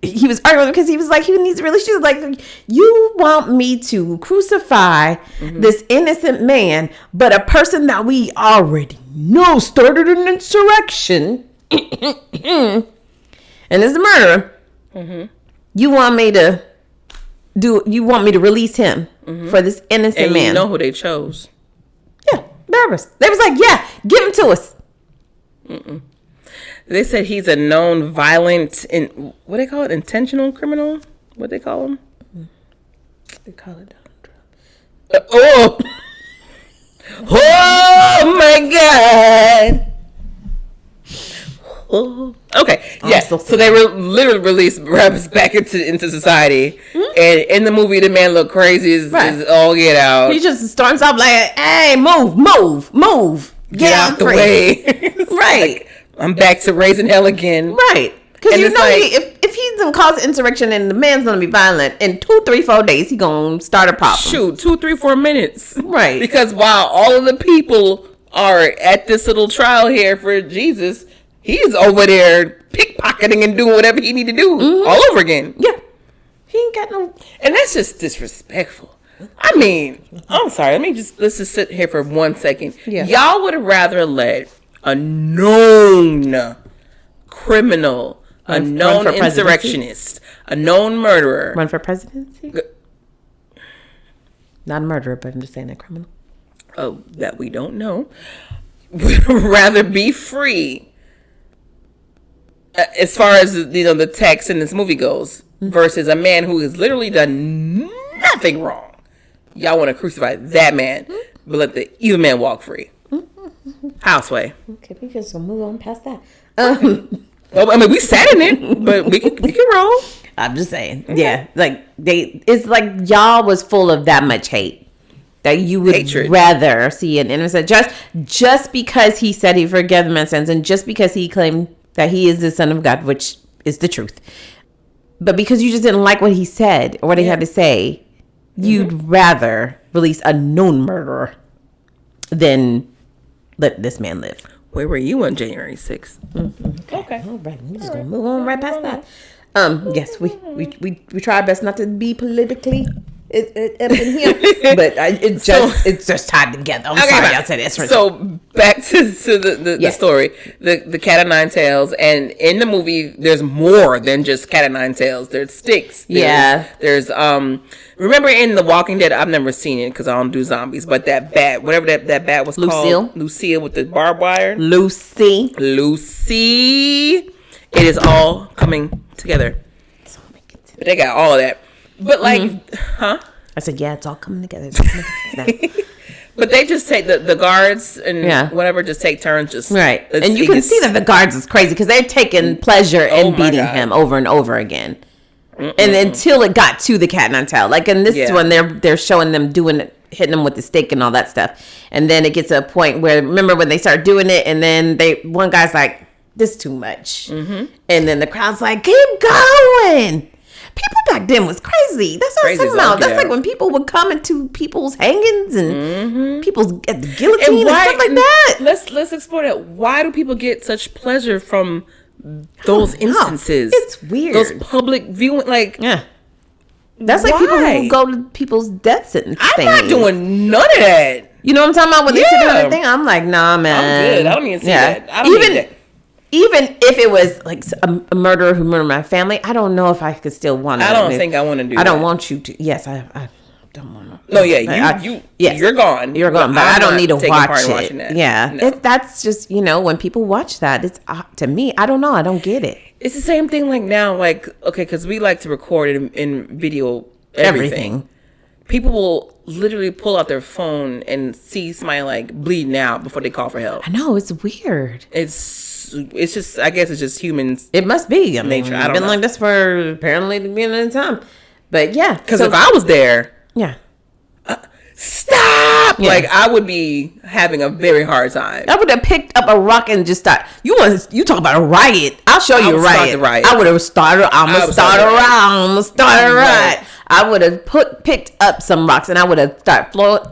he was arguing because he was like, he needs to really shoot. Like, you want me to crucify this innocent man, but a person that we already know started an insurrection and is a murderer. You want me to release him for this innocent man? You know who they chose? Yeah, Barabbas. They was like, yeah, give him to us. They said he's a known violent, what they call it, intentional criminal? What they call him? They call it Donald Trump. Oh my God. Oh. Okay, yeah. So they literally released Barabbas back into society, and in the movie, the man looked crazy as all get out. He just storms off like, "Hey, move, get out the way!" Right. Like, I'm back to raising hell again. Right. Because you know, like, if he's gonna cause insurrection and the man's gonna be violent, in 2, 3, 4 days, he gonna start a problem. Shoot, 2, 3, 4 minutes. Right. Because while all of the people are at this little trial here for Jesus, he's over there pickpocketing and doing whatever he need to do all over again. Yeah. He ain't got no... And that's just disrespectful. I mean, I'm sorry. Let's just sit here for 1 second. Yeah. Y'all would have rather let a known criminal, a known insurrectionist, a known murderer run for presidency? Not a murderer, but I'm just saying a criminal. Oh, that we don't know. Would rather be free. As far as the text in this movie goes, versus a man who has literally done nothing wrong. Y'all want to crucify that man, but let the evil man walk free. Houseway. Okay, we just gonna move on past that. Well, I mean, we sat in it, but we can roll. I'm just saying, yeah, like it's like y'all was full of that much hate that you would rather see an innocent just because he said he forgave my sins, and just because he claimed that he is the Son of God, which is the truth. But because you just didn't like what he said or what he had to say, you'd rather release a known murderer than let this man live. Where were you on January 6th? Okay. All right. We're just going to move on right past that. Yes, we try our best not to be politically up in here, but it's just tied together. I'm sorry I said that. So back to the story, the cat o' nine tails, and in the movie there's more than just cat o' nine tails. There's sticks. There's remember in The Walking Dead, I've never seen it because I don't do zombies, but that bat, whatever that bat was called, Lucille with the barbed wire. Lucy. It is all coming together. But they got all of that. But like, huh? I said, yeah, it's all coming together. But they just take the guards and whatever, just take turns. Right. And you can see that the guards is crazy because they're taking pleasure in beating him over and over again. And until it got to the cat and tail. Like in this one, they're showing them doing it, hitting them with the stick and all that stuff. And then it gets to a point where, remember when they start doing it, and then one guy's like, this is too much. And then the crowd's like, keep going. People back then was crazy. That's what I'm talking about. That's like when people would come into people's hangings and people's at the guillotine and stuff like that. Let's explore that. Why do people get such pleasure from those instances? It's weird. Those public viewing, like that's like people who go to people's death sentence. I'm not doing none of that. You know what I'm talking about? When they sit doing that thing, I'm like, nah, man. I'm good. I don't even see that. I don't need that. Even if it was like a murderer who murdered my family, I don't know if I could still want to. I don't think I want to do that. I don't want you to. Yes, I don't want to. No, yeah, you're gone. You're gone, but I don't need to watch it. That. Yeah, no. That's just, when people watch that, it's to me, I don't know, I don't get it. It's the same thing like now, like, okay, because we like to record in video everything. People will literally pull out their phone and see somebody like bleeding out before they call for help. I know, it's weird. It's just, I guess it's just humans. It must be. I mean, nature. I've been like this for apparently the beginning of time. But yeah. Because if I was there. Yeah. Stop! Yeah. Like, I would be having a very hard time. I would have picked up a rock and just started. You talk about a riot. I'll show you a riot. I would have started. I'm gonna start a riot. I would have picked up some rocks and I would have started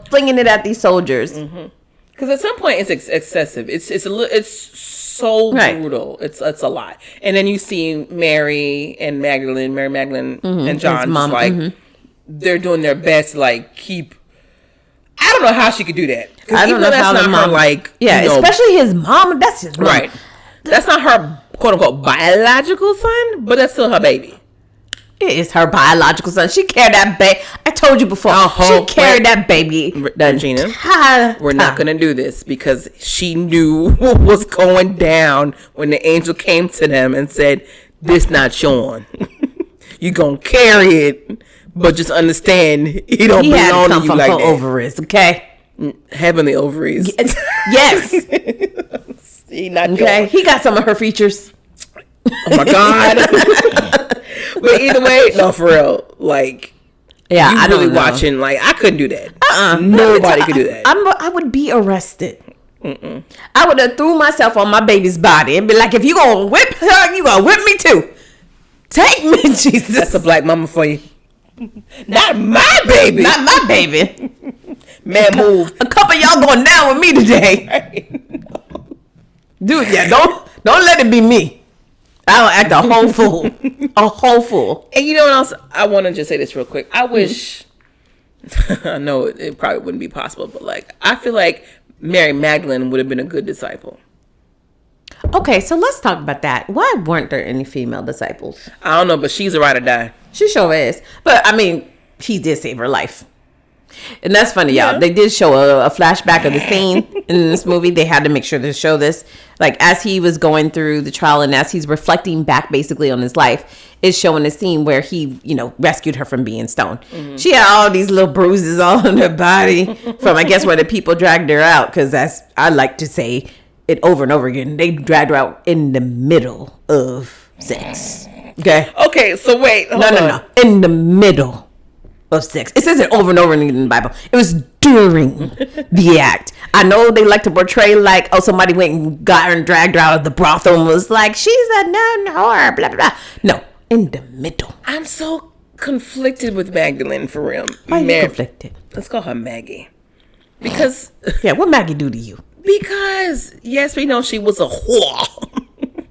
flinging it at these soldiers. Because at some point it's excessive. It's so brutal. It's a lot. And then you see Mary Magdalene, and John just like they're doing their best to like keep. I don't know how she could do that. I don't know that's how not the mom, her, like, especially his mom. That's his mom. Right. That's not her quote unquote biological son, but that's still her baby. It is her biological son. She carried that baby. I told you before. She carried that baby. Regina, we're not going to do this because she knew what was going down when the angel came to them and said, "This not yours. You going to carry it." But just understand, he don't belong to you like that. Ovaries, okay? Heavenly ovaries. Yes. He not okay. yours. He got some of her features. Oh my God. But either way, no, for real. Like, yeah, I really watching. Like, I couldn't do that. Nobody could do that. I would be arrested. I would have threw myself on my baby's body and be like, if you gonna whip her, you gonna whip me too. Take me, Jesus. That's a black mama for you. Not my baby. Not my baby. Man, move. A couple of y'all going down with me today. Dude, yeah, don't let it be me. I'll act a whole fool. A whole fool. And you know what else? I want to just say this real quick. I wish, I know it probably wouldn't be possible, but like, I feel like Mary Magdalene would have been a good disciple. Okay, so let's talk about that. Why weren't there any female disciples? I don't know, but she's a ride or die. She sure is. But, I mean, he did save her life. And that's funny, y'all. They did show a flashback of the scene in this movie. They had to make sure to show this. Like, as he was going through the trial and as he's reflecting back basically on his life, it's showing a scene where he, rescued her from being stoned. She had all these little bruises all on her body from, I guess, where the people dragged her out. Because I like to say it over and over again. They dragged her out in the middle of sex. Okay, so wait. No. In the middle of sex. It says it over and over again in the Bible. It was during the act. I know they like to portray like, oh, somebody went and got her and dragged her out of the brothel and was like, she's a nun whore, blah, blah, blah. No, in the middle. I'm so conflicted with Magdalene, for real. Why are you conflicted? Let's call her Maggie. Because... yeah, what Maggie do to you? Because, yes, we know she was a whore.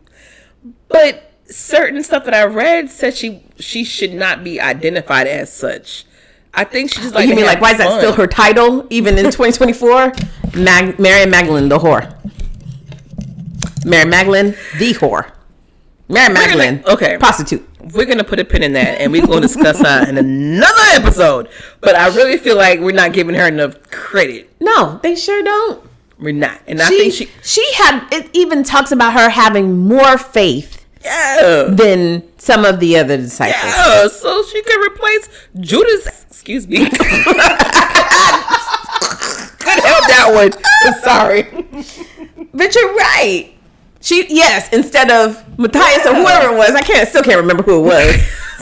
But... certain stuff that I read said she should not be identified as such. I think she just like. You mean like why is that still her title even in 2024? Mary Magdalene the whore. Mary Magdalene the whore. Mary Magdalene, prostitute. We're gonna put a pin in that, and we're gonna discuss her in another episode. But I really feel like we're not giving her enough credit. No, they sure don't. We're not, and I think she had. It even talks about her having more faith. Than some of the other disciples. Yeah, so she could replace Judas. Excuse me. Couldn't help that one. I'm sorry. But you're right. Instead of Matthias or whoever it was, still can't remember who it was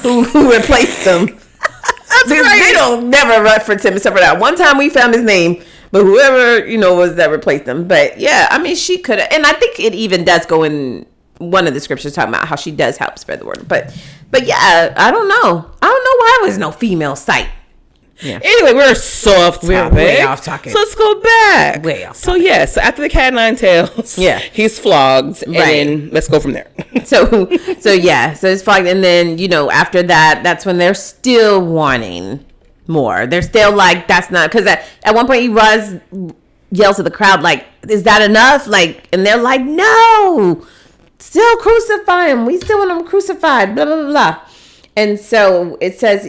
who replaced him. That's right. They don't never reference him except for that one time we found his name. But whoever was that replaced him. But yeah, I mean she could have, and I think it even does go in one of the scriptures talking about how she does help spread the word. But yeah, I don't know why there was no female sight. Yeah. Anyway, we're so off topic. We're way off topic. So let's go back. Way off topic. So yes, after the cat 9 tails, he's flogged, and then let's go from there. So it's flogged, and then after that, that's when they're still wanting more. They're still like, that's not, because at one point he yells at the crowd like, is that enough? Like, and they're like, no. Still crucify him. We still want him crucified. Blah, blah, blah, blah. And so it says,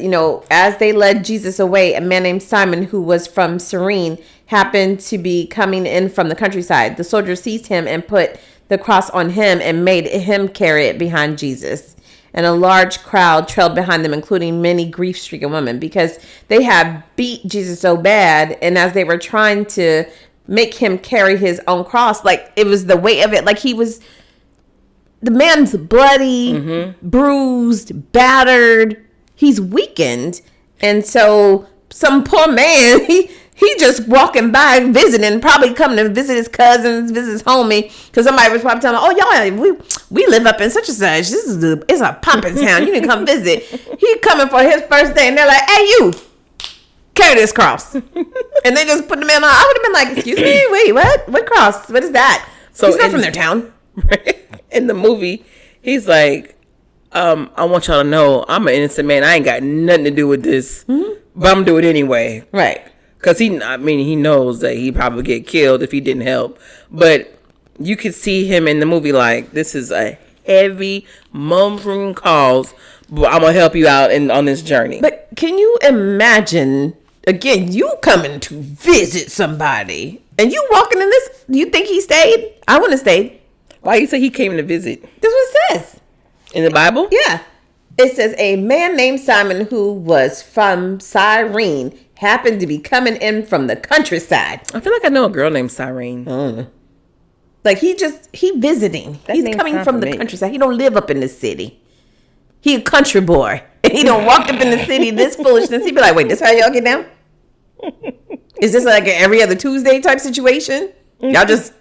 as they led Jesus away, a man named Simon, who was from Cyrene, happened to be coming in from the countryside. The soldiers seized him and put the cross on him and made him carry it behind Jesus. And a large crowd trailed behind them, including many grief-stricken women, because they had beat Jesus so bad. And as they were trying to make him carry his own cross, like it was the weight of it, like the man's bloody, bruised, battered. He's weakened. And so some poor man, he just walking by, visiting, probably coming to visit his cousins, visit his homie. Because somebody was probably telling him, oh, y'all, we live up in such and such. It's a poppin' town. You can come visit. He coming for his first day. And they're like, hey, you, carry this cross. And they just put the man on. I would have been like, excuse me, wait, what? What cross? What is that? So he's not from their town. In the movie, he's like, I want y'all to know I'm an innocent man. I ain't got nothing to do with this, but I'm gonna do it anyway. Right. Because he knows that he'd probably get killed if he didn't help. But you could see him in the movie like, this is a heavy, mumbling cause, but I'm gonna help you out on this journey. But can you imagine, again, you coming to visit somebody and you walking in this? Do you think he stayed? I wouldn't have stayed. Why you say he came to visit? This is what it says. In the Bible? Yeah. It says a man named Simon who was from Cyrene happened to be coming in from the countryside. I feel like I know a girl named Cyrene. Like he visiting. He's coming from the countryside. He don't live up in the city. He a country boy. And he don't walk up in the city, this foolishness. He be like, wait, this how y'all get down? Is this like an every other Tuesday type situation? Y'all just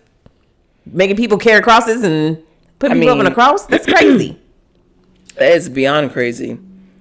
making people carry crosses and putting people up on a cross? That's crazy. That is beyond crazy.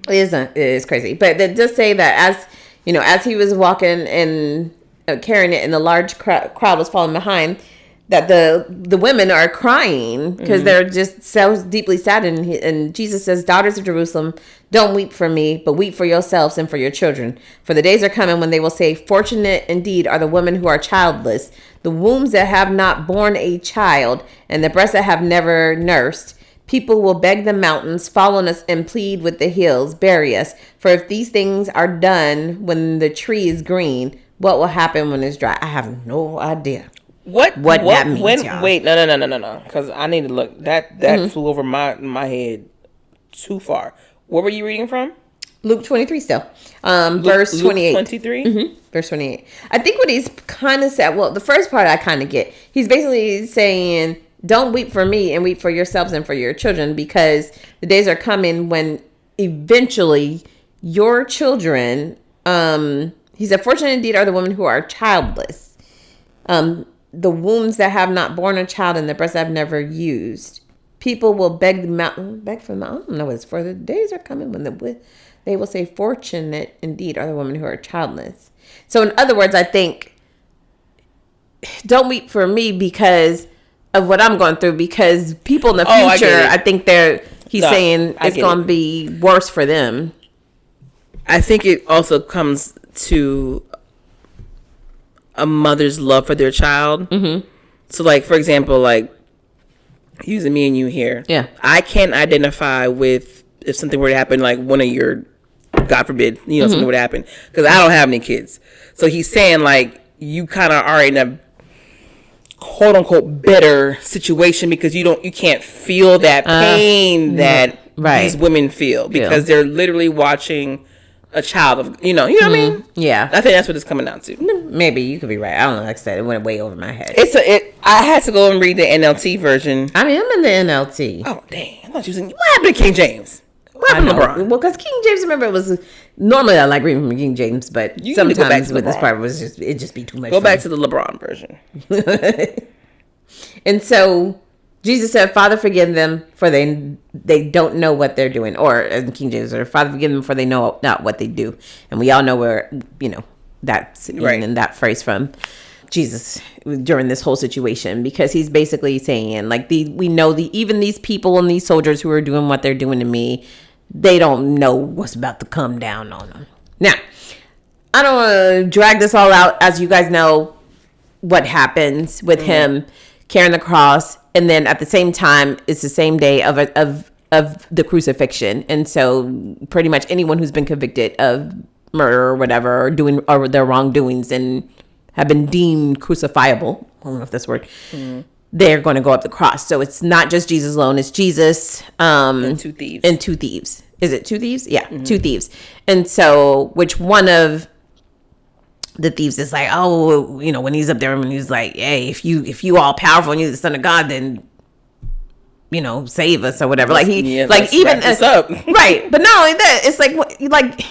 It is crazy. But it does say that as he was walking and carrying it and the large crowd was falling behind, that the women are crying because they're just so deeply saddened. And Jesus says, daughters of Jerusalem, don't weep for me, but weep for yourselves and for your children. For the days are coming when they will say, fortunate indeed are the women who are childless, the wombs that have not borne a child, and the breasts that have never nursed. People will beg the mountains, fall on us and plead with the hills, bury us. For if these things are done when the tree is green, what will happen when it's dry? I have no idea. What that means, y'all. Wait, no. Because I need to look. That flew over my head too far. What were you reading from? Luke 23 still. Verse 28. 23? Verse 28. I think what he's kind of said, well, the first part I kind of get. He's basically saying, don't weep for me and weep for yourselves and for your children, because the days are coming when eventually your children, he said, fortunate indeed are the women who are childless. The wombs that have not borne a child and the breasts that have never used. People will beg from the mountain. I don't know what it's for. The days are coming when they will say, fortunate indeed are the women who are childless. So in other words, I think, don't weep for me because of what I'm going through, because people in the future, I think he's saying it's going to be worse for them. I think it also comes to a mother's love for their child. So like, for example, like using me and you here, I can't identify with if something were to happen, like one of your, God forbid, something would happen, because I don't have any kids. So he's saying like you kind of are in a quote unquote better situation because you can't feel that pain that these women feel, because they're literally watching a child of, you know what I mean? Yeah. I think that's what it's coming down to. Maybe you could be right. I don't know. Like I said, it went way over my head. I had to go and read the NLT version. I mean, I'm in the NLT. Oh, dang. I thought you was in, what happened to King James? What happened to LeBron? Well, because King James, remember, it was, normally I like reading from King James, but sometimes with this part, it'd just be too much. Go back to the LeBron version. And so Jesus said, Father, forgive them, for they don't know what they're doing. Or in King James, or Father, forgive them, for they know not what they do. And we all know where, that's in that phrase from Jesus during this whole situation, because he's basically saying, like, we know even these people and these soldiers who are doing what they're doing to me, they don't know what's about to come down on them. Now, I don't want to drag this all out. As you guys know, what happens with him carrying the cross, and then at the same time, it's the same day of of the crucifixion. And so pretty much anyone who's been convicted of murder or whatever, or doing or their wrongdoings and have been deemed crucifiable, I don't know if that's a word, they're going to go up the cross. So it's not just Jesus alone, it's Jesus and two thieves. Is it two thieves? Yeah, two thieves. And so which one of the thieves is like, oh, you know, when he's up there and he's like, hey, if you all powerful and you're the Son of God, then, you know, save us or whatever. Like even up. Right. But not only that, it's like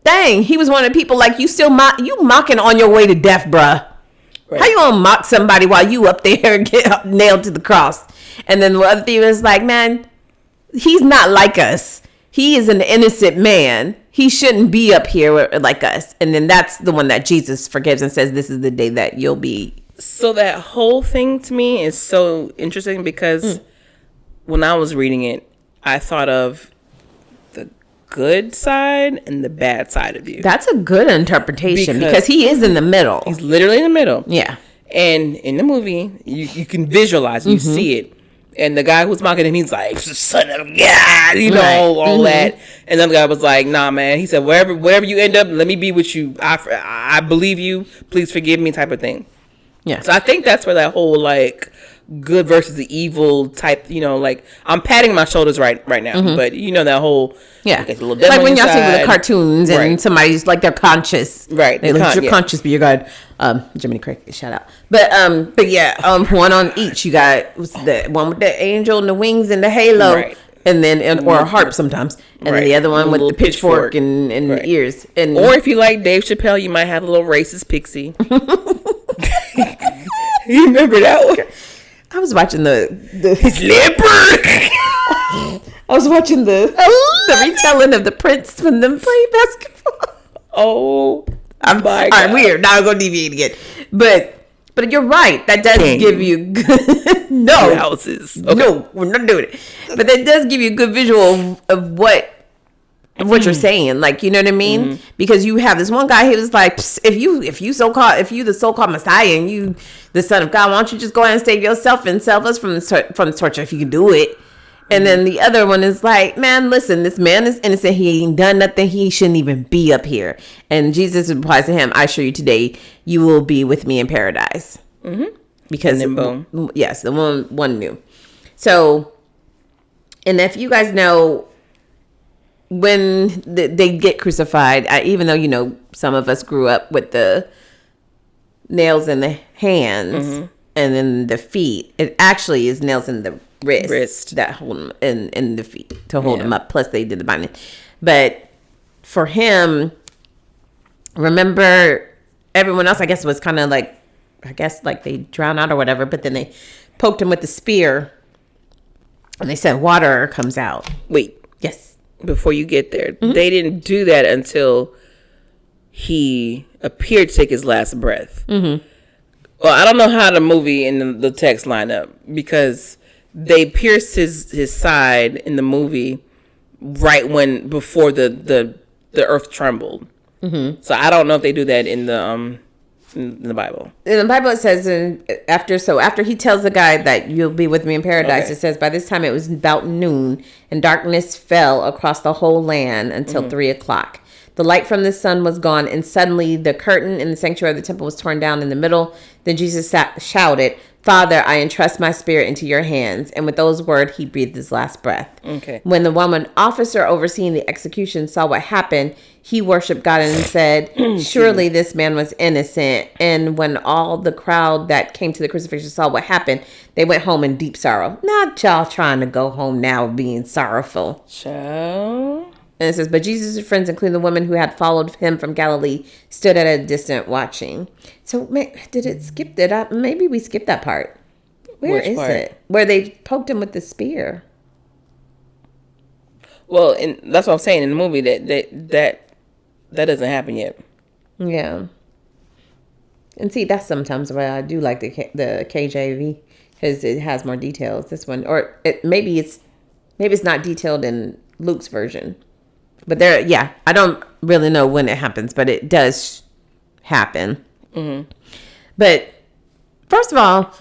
dang, he was one of the people like you mocking on your way to death, bruh. Right. How you gonna mock somebody while you up there and get nailed to the cross? And then the other thief is like, man, he's not like us. He is an innocent man. He shouldn't be up here like us. And then that's the one that Jesus forgives and says, this is the day that you'll be. So that whole thing to me is so interesting because when I was reading it, I thought of the good side and the bad side of you. That's a good interpretation because he is in the middle. He's literally in the middle. Yeah. And in the movie, you can visualize, you see it. And the guy who's mocking him, he's like, son of God, you know, all that. And then the guy was like, nah, man. He said, wherever you end up, let me be with you. I believe you. Please forgive me type of thing. Yeah. So I think that's where that whole, like, good versus the evil type, you know, like, I'm patting my shoulders right now. But, you know, that whole, yeah. Like, little like when y'all see with the cartoons and somebody's like, they're conscious. Right. They let you're conscious, but you're God. Jiminy Cricket, shout out. But yeah, one on each. You got the one with the angel and the wings and the halo. Right. And then, or a harp sometimes. And then the other one with the pitchfork and the ears. And or if you like Dave Chappelle, you might have a little racist pixie. You remember that one? I was watching his leopard. I was watching the retelling of the Prince from them playing basketball. Oh, all right, weird. Now I'm gonna deviate again, but you're right. That does give you good. No houses. Okay. No, we're not doing it. But that does give you a good visual of what you're saying. Like, you know what I mean? Because you have this one guy who was like, if you the so-called Messiah and you the Son of God, why don't you just go ahead and save yourself and save us from the torture if you can do it? And then the other one is like, man, listen, this man is innocent. He ain't done nothing. He shouldn't even be up here. And Jesus replies to him, I assure you today, you will be with me in paradise. Because, and then boom. Yes, the one knew. So, and if you guys know, when they get crucified, even though, you know, some of us grew up with the nails in the hands and then the feet, it actually is nails in the wrist that hold them in the feet to hold them up. Plus they did the binding. But for him, remember everyone else, I guess, was kind of like, like they drowned out or whatever, but then they poked him with the spear and they said water comes out. Wait. Yes. Before you get there, they didn't do that until he appeared to take his last breath. Well, I don't know how the movie and the text line up because they pierced his side in the movie right before the earth trembled. So I don't know if they do that in the Bible. In the Bible, it says after he tells the guy that you'll be with me in paradise, it says by this time it was about noon and darkness fell across the whole land until 3:00. The light from the sun was gone, and suddenly the curtain in the sanctuary of the temple was torn down in the middle. Then Jesus shouted, Father, I entrust my spirit into your hands. And with those words, he breathed his last breath. Okay. When the Roman officer overseeing the execution saw what happened, he worshiped God and said, surely this man was innocent. And when all the crowd that came to the crucifixion saw what happened, they went home in deep sorrow. Not y'all trying to go home now being sorrowful. So... And it says, but Jesus' friends, including the women who had followed him from Galilee, stood at a distance watching. So did it skip that? Maybe we skipped that part. Which is part? It? Where they poked him with the spear. Well, that's what I'm saying in the movie that doesn't happen yet. Yeah. And see, that's sometimes why I do like the KJV because it has more details. This one, or maybe it's not detailed in Luke's version. But I don't really know when it happens, but it does happen. But first of all,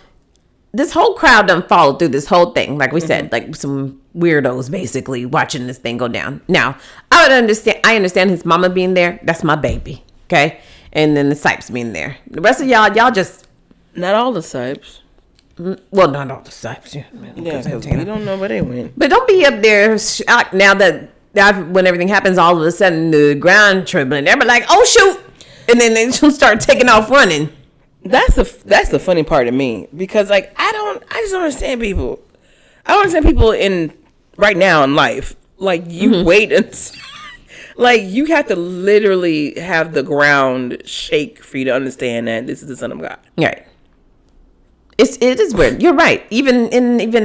this whole crowd done followed through this whole thing. Like we said, like some weirdos basically watching this thing go down. Now, I understand his mama being there. That's my baby. Okay. And then the Sipes being there. The rest of y'all just. Not all the Sipes. Well, not all the Sipes. Yeah, we don't know where they went. But don't be up there shocked now that when everything happens, all of a sudden the ground trembling. They're like, oh, shoot. And then they just start taking off running. That's the funny part of me, because like I just don't understand people. I don't understand people in right now in life. Like you wait until, like you have to literally have the ground shake for you to understand that this is the Son of God. Right. It is weird. You're right. Even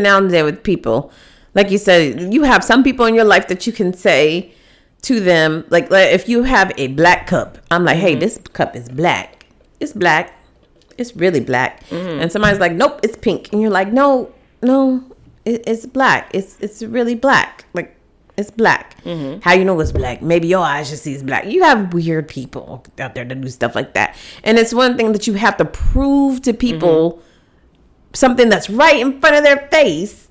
now and then with people, like you said, you have some people in your life that you can say to them, like if you have a black cup, I'm like, hey, this cup is black. It's black. It's really black. And somebody's like, nope, it's pink. And you're like, no, it's black. It's really black. Like, it's black. How you know it's black? Maybe your eyes just see it's black. You have weird people out there that do stuff like that. And it's one thing that you have to prove to people something that's right in front of their face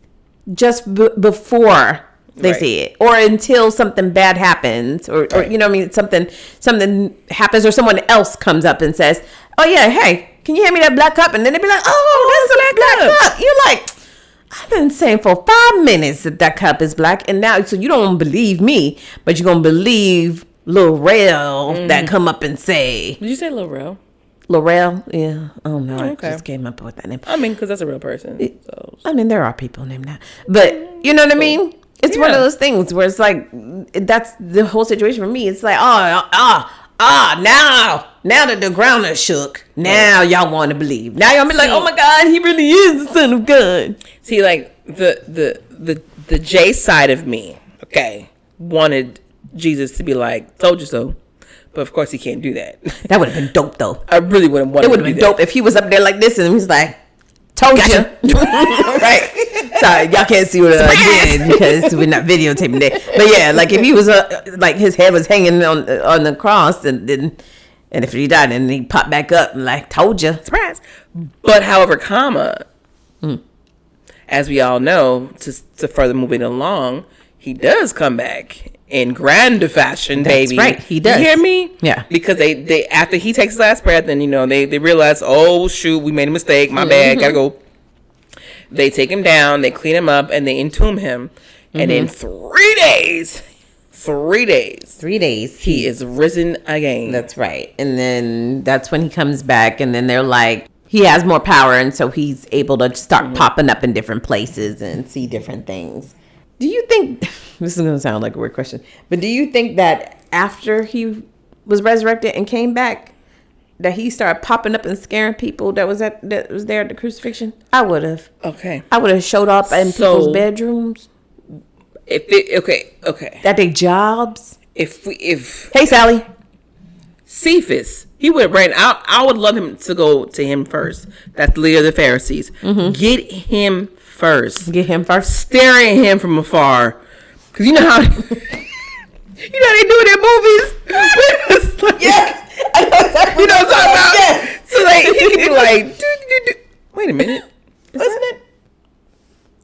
just before they see it, or until something bad happens, or you know what I mean, something happens, or someone else comes up and says, oh yeah, hey, can you hand me that black cup? And then they'd be like, oh, that's a black cup. You're like, I've been saying for 5 minutes that cup is black, and now so you don't believe me, but you're gonna believe Lorel that come up and say. Did you say Lorel? Lorel, yeah. Oh no, okay. I just came up with that name. I mean, because that's a real person. So. I mean, there are people named that, but you know what I mean. It's one of those things where it's like that's the whole situation for me. It's like now that the ground is shook, now y'all want to believe. Now y'all be like, oh my God, he really is the Son of God. See, like the J side of me, okay, wanted Jesus to be like, told you so. But of course he can't do that. That would have been dope though. I really wouldn't want. It would have been dope if he was up there like this and he's like, told you. Right. Sorry, y'all can't see what I did because we're not videotaping that. But yeah, like if he was like his head was hanging on the cross and if he died and he popped back up and like, told you. Surprise. But however, as we all know, to further moving along, he does come back in grand fashion, baby. That's right, he does. You hear me? Yeah. Because they after he takes his last breath, and they realize, oh shoot, we made a mistake. My bad. Gotta go. They take him down, they clean him up, and they entomb him. And in 3 days, he is risen again. That's right. And then that's when he comes back, and then they're like, he has more power, and so he's able to start popping up in different places and see different things. Do you think, this is going to sound like a weird question, but do you think that after he was resurrected and came back, that he started popping up and scaring people that was there at the crucifixion? I would have. Okay. I would have showed up in people's bedrooms. Okay. At their jobs. If Hey, Sally. Cephas, he would have ran out. I would love him to go to him first. That's the leader of the Pharisees. Get him first. Staring at him from afar. Because you know how they do it in movies. Yes. I know exactly you know what I'm talking about? Yes. So like he could be like, wait a minute. Listen to that.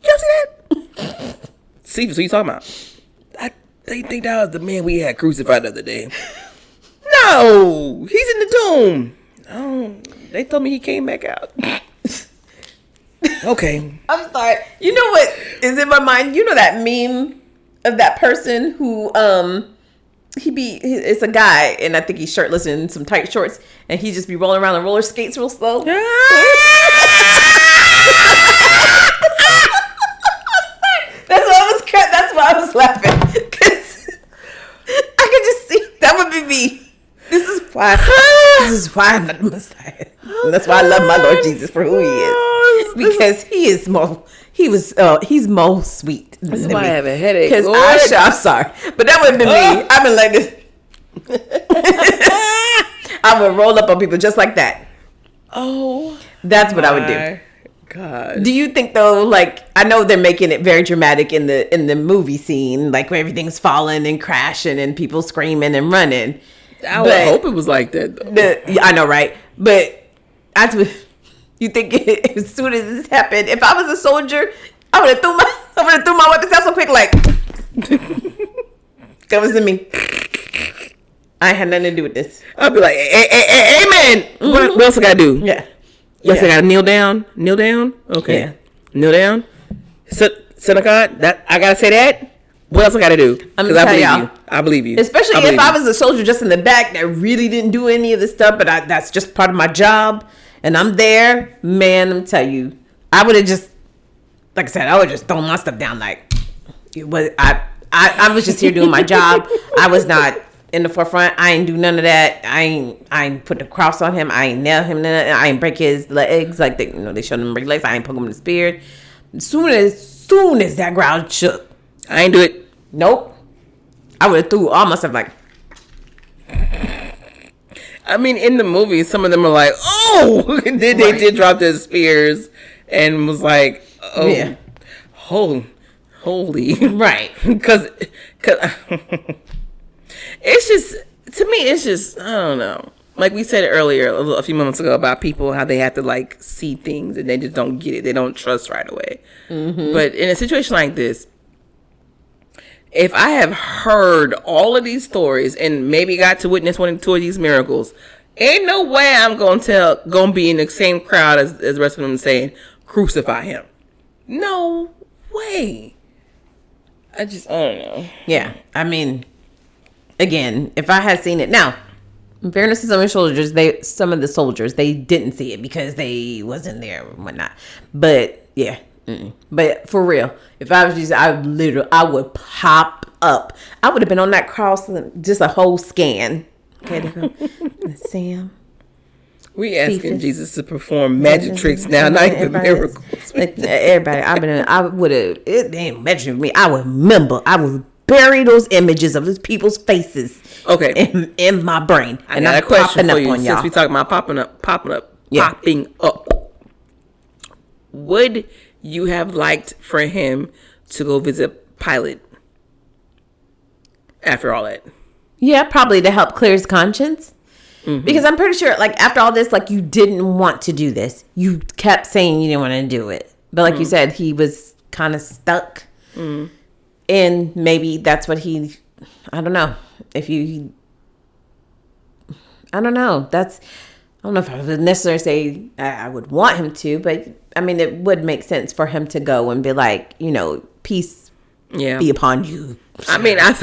Y'all see that? Cephas, what you talking about? They think that was the man we had crucified the other day. No, he's in the tomb. Oh, they told me he came back out. Okay. I'm sorry. You know what is in my mind? You know that meme of that person who it's a guy and I think he's shirtless in some tight shorts and he just be rolling around on roller skates real slow. That's why I was laughing because I could just see that would be me. This is why I'm not the Messiah. And that's why I love my Lord Jesus for who he is. Because he's more sweet. This is why I have a headache. Because I'm sorry. But that would have been me. I've been like this. I would roll up on people just like that. Oh. That's what I would do. God. Do you think though, like, I know they're making it very dramatic in the movie scene, like where everything's falling and crashing and people screaming and running. I would hope it was like that though. I know, right? But You think as soon as this happened, if I was a soldier, I would have threw my weapons out so quick, like that wasn't me. I had nothing to do with this. I'd be like, amen. What else I gotta do? Yeah. Yes, I gotta kneel down. Kneel down. Okay. Yeah. Kneel down. Son of God. That I gotta say that. What else I gotta do? Because I believe you. I believe you. Especially if I was a soldier just in the back that really didn't do any of this stuff, but that's just part of my job, and I'm there. Man, I'm tell you, I would have just, like I said, I would just throw my stuff down. Like it was, I was just here doing my job. I was not in the forefront. I ain't do none of that. I ain't put the cross on him. I ain't nail him. I ain't break his legs like they showed him break legs. I ain't poke him in the spear. As soon as that ground shook, I ain't do it. Nope. I would have threw all my stuff like. I mean, in the movie, some of them are like, oh, they did drop their spears and was like, oh, yeah. Holy, right? Because it's just, to me, it's just, I don't know. Like we said earlier, a few moments ago, about people, how they have to like see things and they just don't get it. They don't trust right away. Mm-hmm. But in a situation like this, if I have heard all of these stories and maybe got to witness one or two of these miracles, ain't no way I'm gonna be in the same crowd as the rest of them saying, crucify him. No way. I don't know. Yeah, I mean, again, if I had seen it now, in fairness to some of the soldiers, they didn't see it because they wasn't there and whatnot. But yeah. But for real, if I was just, I would pop up. I would have been on that cross, just a whole scan. Okay, Sam. We asking Jesus to perform magic tricks now, not even miracles. Everybody, I would have. It ain't magic me. I would remember. I would bury those images of those people's faces. Okay, in my brain. And I got a question for you. Since we talking about popping up. Would you have liked for him to go visit Pilate after all that? Yeah, probably to help clear his conscience. Mm-hmm. Because I'm pretty sure, like, after all this, like, you didn't want to do this. You kept saying you didn't want to do it. But like you said, he was kind of stuck. Mm-hmm. And maybe that's what I don't know. I don't know. I don't know if I would necessarily say I would want him to, but I mean, it would make sense for him to go and be like, peace be upon you. I mean, I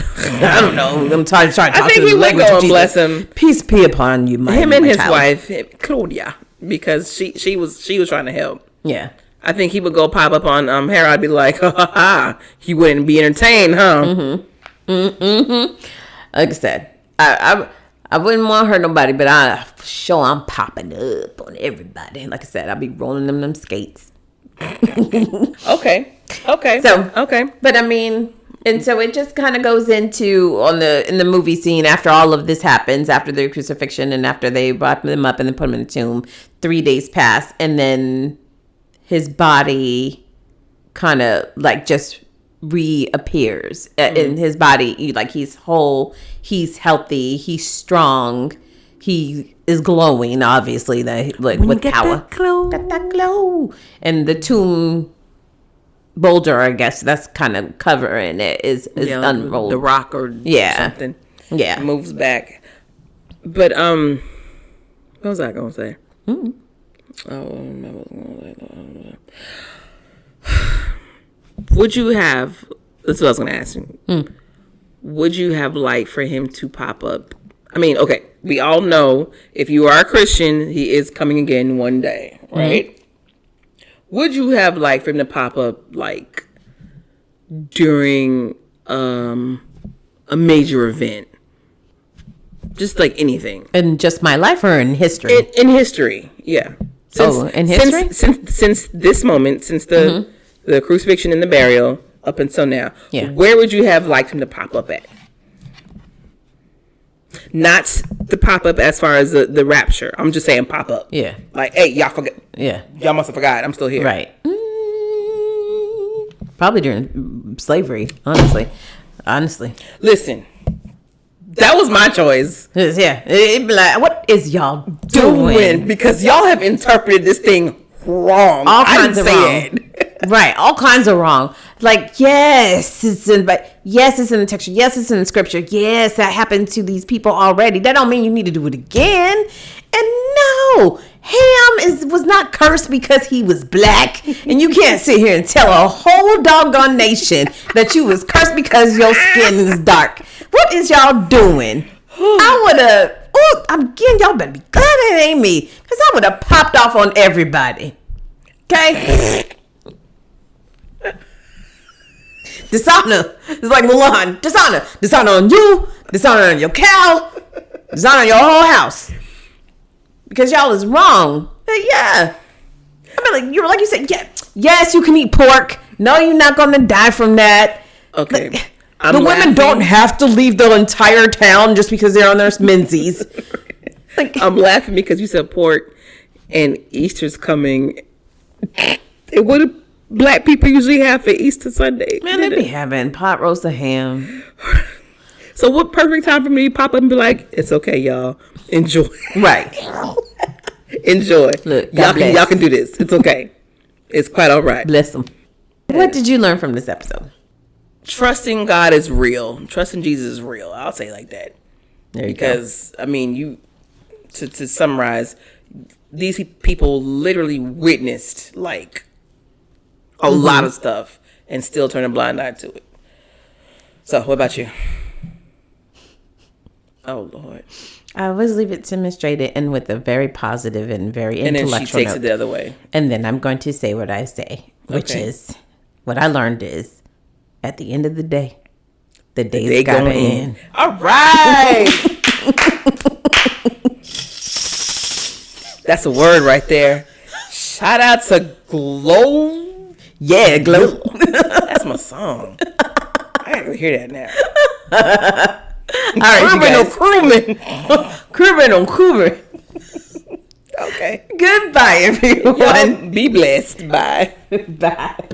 don't know. I'm trying to talk I think we would go and bless him. Peace be upon you, him and his wife, Claudia, because she was trying to help. Yeah. I think he would go pop up on Herod. I'd be like, ha ha ha. He wouldn't be entertained, huh? Mm-hmm. Mm-hmm. Like I said, I wouldn't want to hurt nobody, but I'm popping up on everybody. Like I said, I'll be rolling them skates. Okay. So, okay. But I mean, and so it just kind of goes into in the movie scene after all of this happens, after their crucifixion and after they brought them up and then put them in the tomb, 3 days pass, and then his body kind of like just reappears in his body. Like, he's whole, he's healthy, he's strong, he is glowing, obviously, that like with power. Got that glow. And the tomb boulder, I guess that's kind of covering it, is unrolled. The rock or something. Yeah. Moves back. But what was I gonna say? Mm-hmm. Would you have, that's what I was going to ask you. Would you have liked for him to pop up? I mean, okay, we all know if you are a Christian, he is coming again one day, right? Mm-hmm. Would you have liked for him to pop up like during a major event? Just like anything. In just my life or in history? In history, yeah. In history? Since this moment, since the crucifixion and the burial up until now, where would you have liked him to pop up at? Not the pop up as far as the rapture. I'm just saying pop up. Yeah. Like, hey, y'all forgot. Yeah. Y'all must have forgot. I'm still here. Right. Probably during slavery, honestly. Listen. That was my choice. Yeah. It'd be like, what is y'all doing? Because y'all have interpreted this thing wrong. All I kinds didn't of say wrong. that. Right, all kinds of wrong. Like, yes, it's in the text. Yes, it's in the scripture. Yes, that happened to these people already. That don't mean you need to do it again. And no, Ham was not cursed because he was black. And you can't sit here and tell a whole doggone nation that you was cursed because your skin is dark. What is y'all doing? I would have. Oh, again, y'all better be glad it ain't me, because I would have popped off on everybody. Okay? Dishonor. It's like Mulan. Dishonor. Dishonor on you. Dishonor on your cow. Dishonor on your whole house. Because y'all is wrong. But yeah. I mean, like you said, yeah. Yes, you can eat pork. No, you're not going to die from that. Okay. Like, the women don't have to leave the entire town just because they're on their menses. Like, I'm laughing because you said pork and Easter's coming. What do black people usually have for Easter Sunday? Man, they be having pot roast of ham. So what perfect time for me to pop up and be like, it's okay, y'all. Enjoy. Right. Enjoy. Look, y'all can do this. It's okay. It's quite all right. Bless them. What did you learn from this episode? Trusting God is real. Trusting Jesus is real. I'll say it like that. There you because, I mean, to summarize, these people literally witnessed, like, a lot of stuff and still turn a blind eye to it. So, what about you? Oh, Lord. I always leave it to Miss Jaye to end with a very positive and very intellectual And then she takes note. it the other way. And then I'm going to say what I say, which is, what I learned is, at the end of the day, the day's gotta end. All right. That's a word right there. Shout out to Glow. Yeah, Glow. That's my song. I gotta hear that now. All right, you guys. Crewman on Crewman. Okay. Goodbye, everyone. Y'all be blessed. Bye. Bye.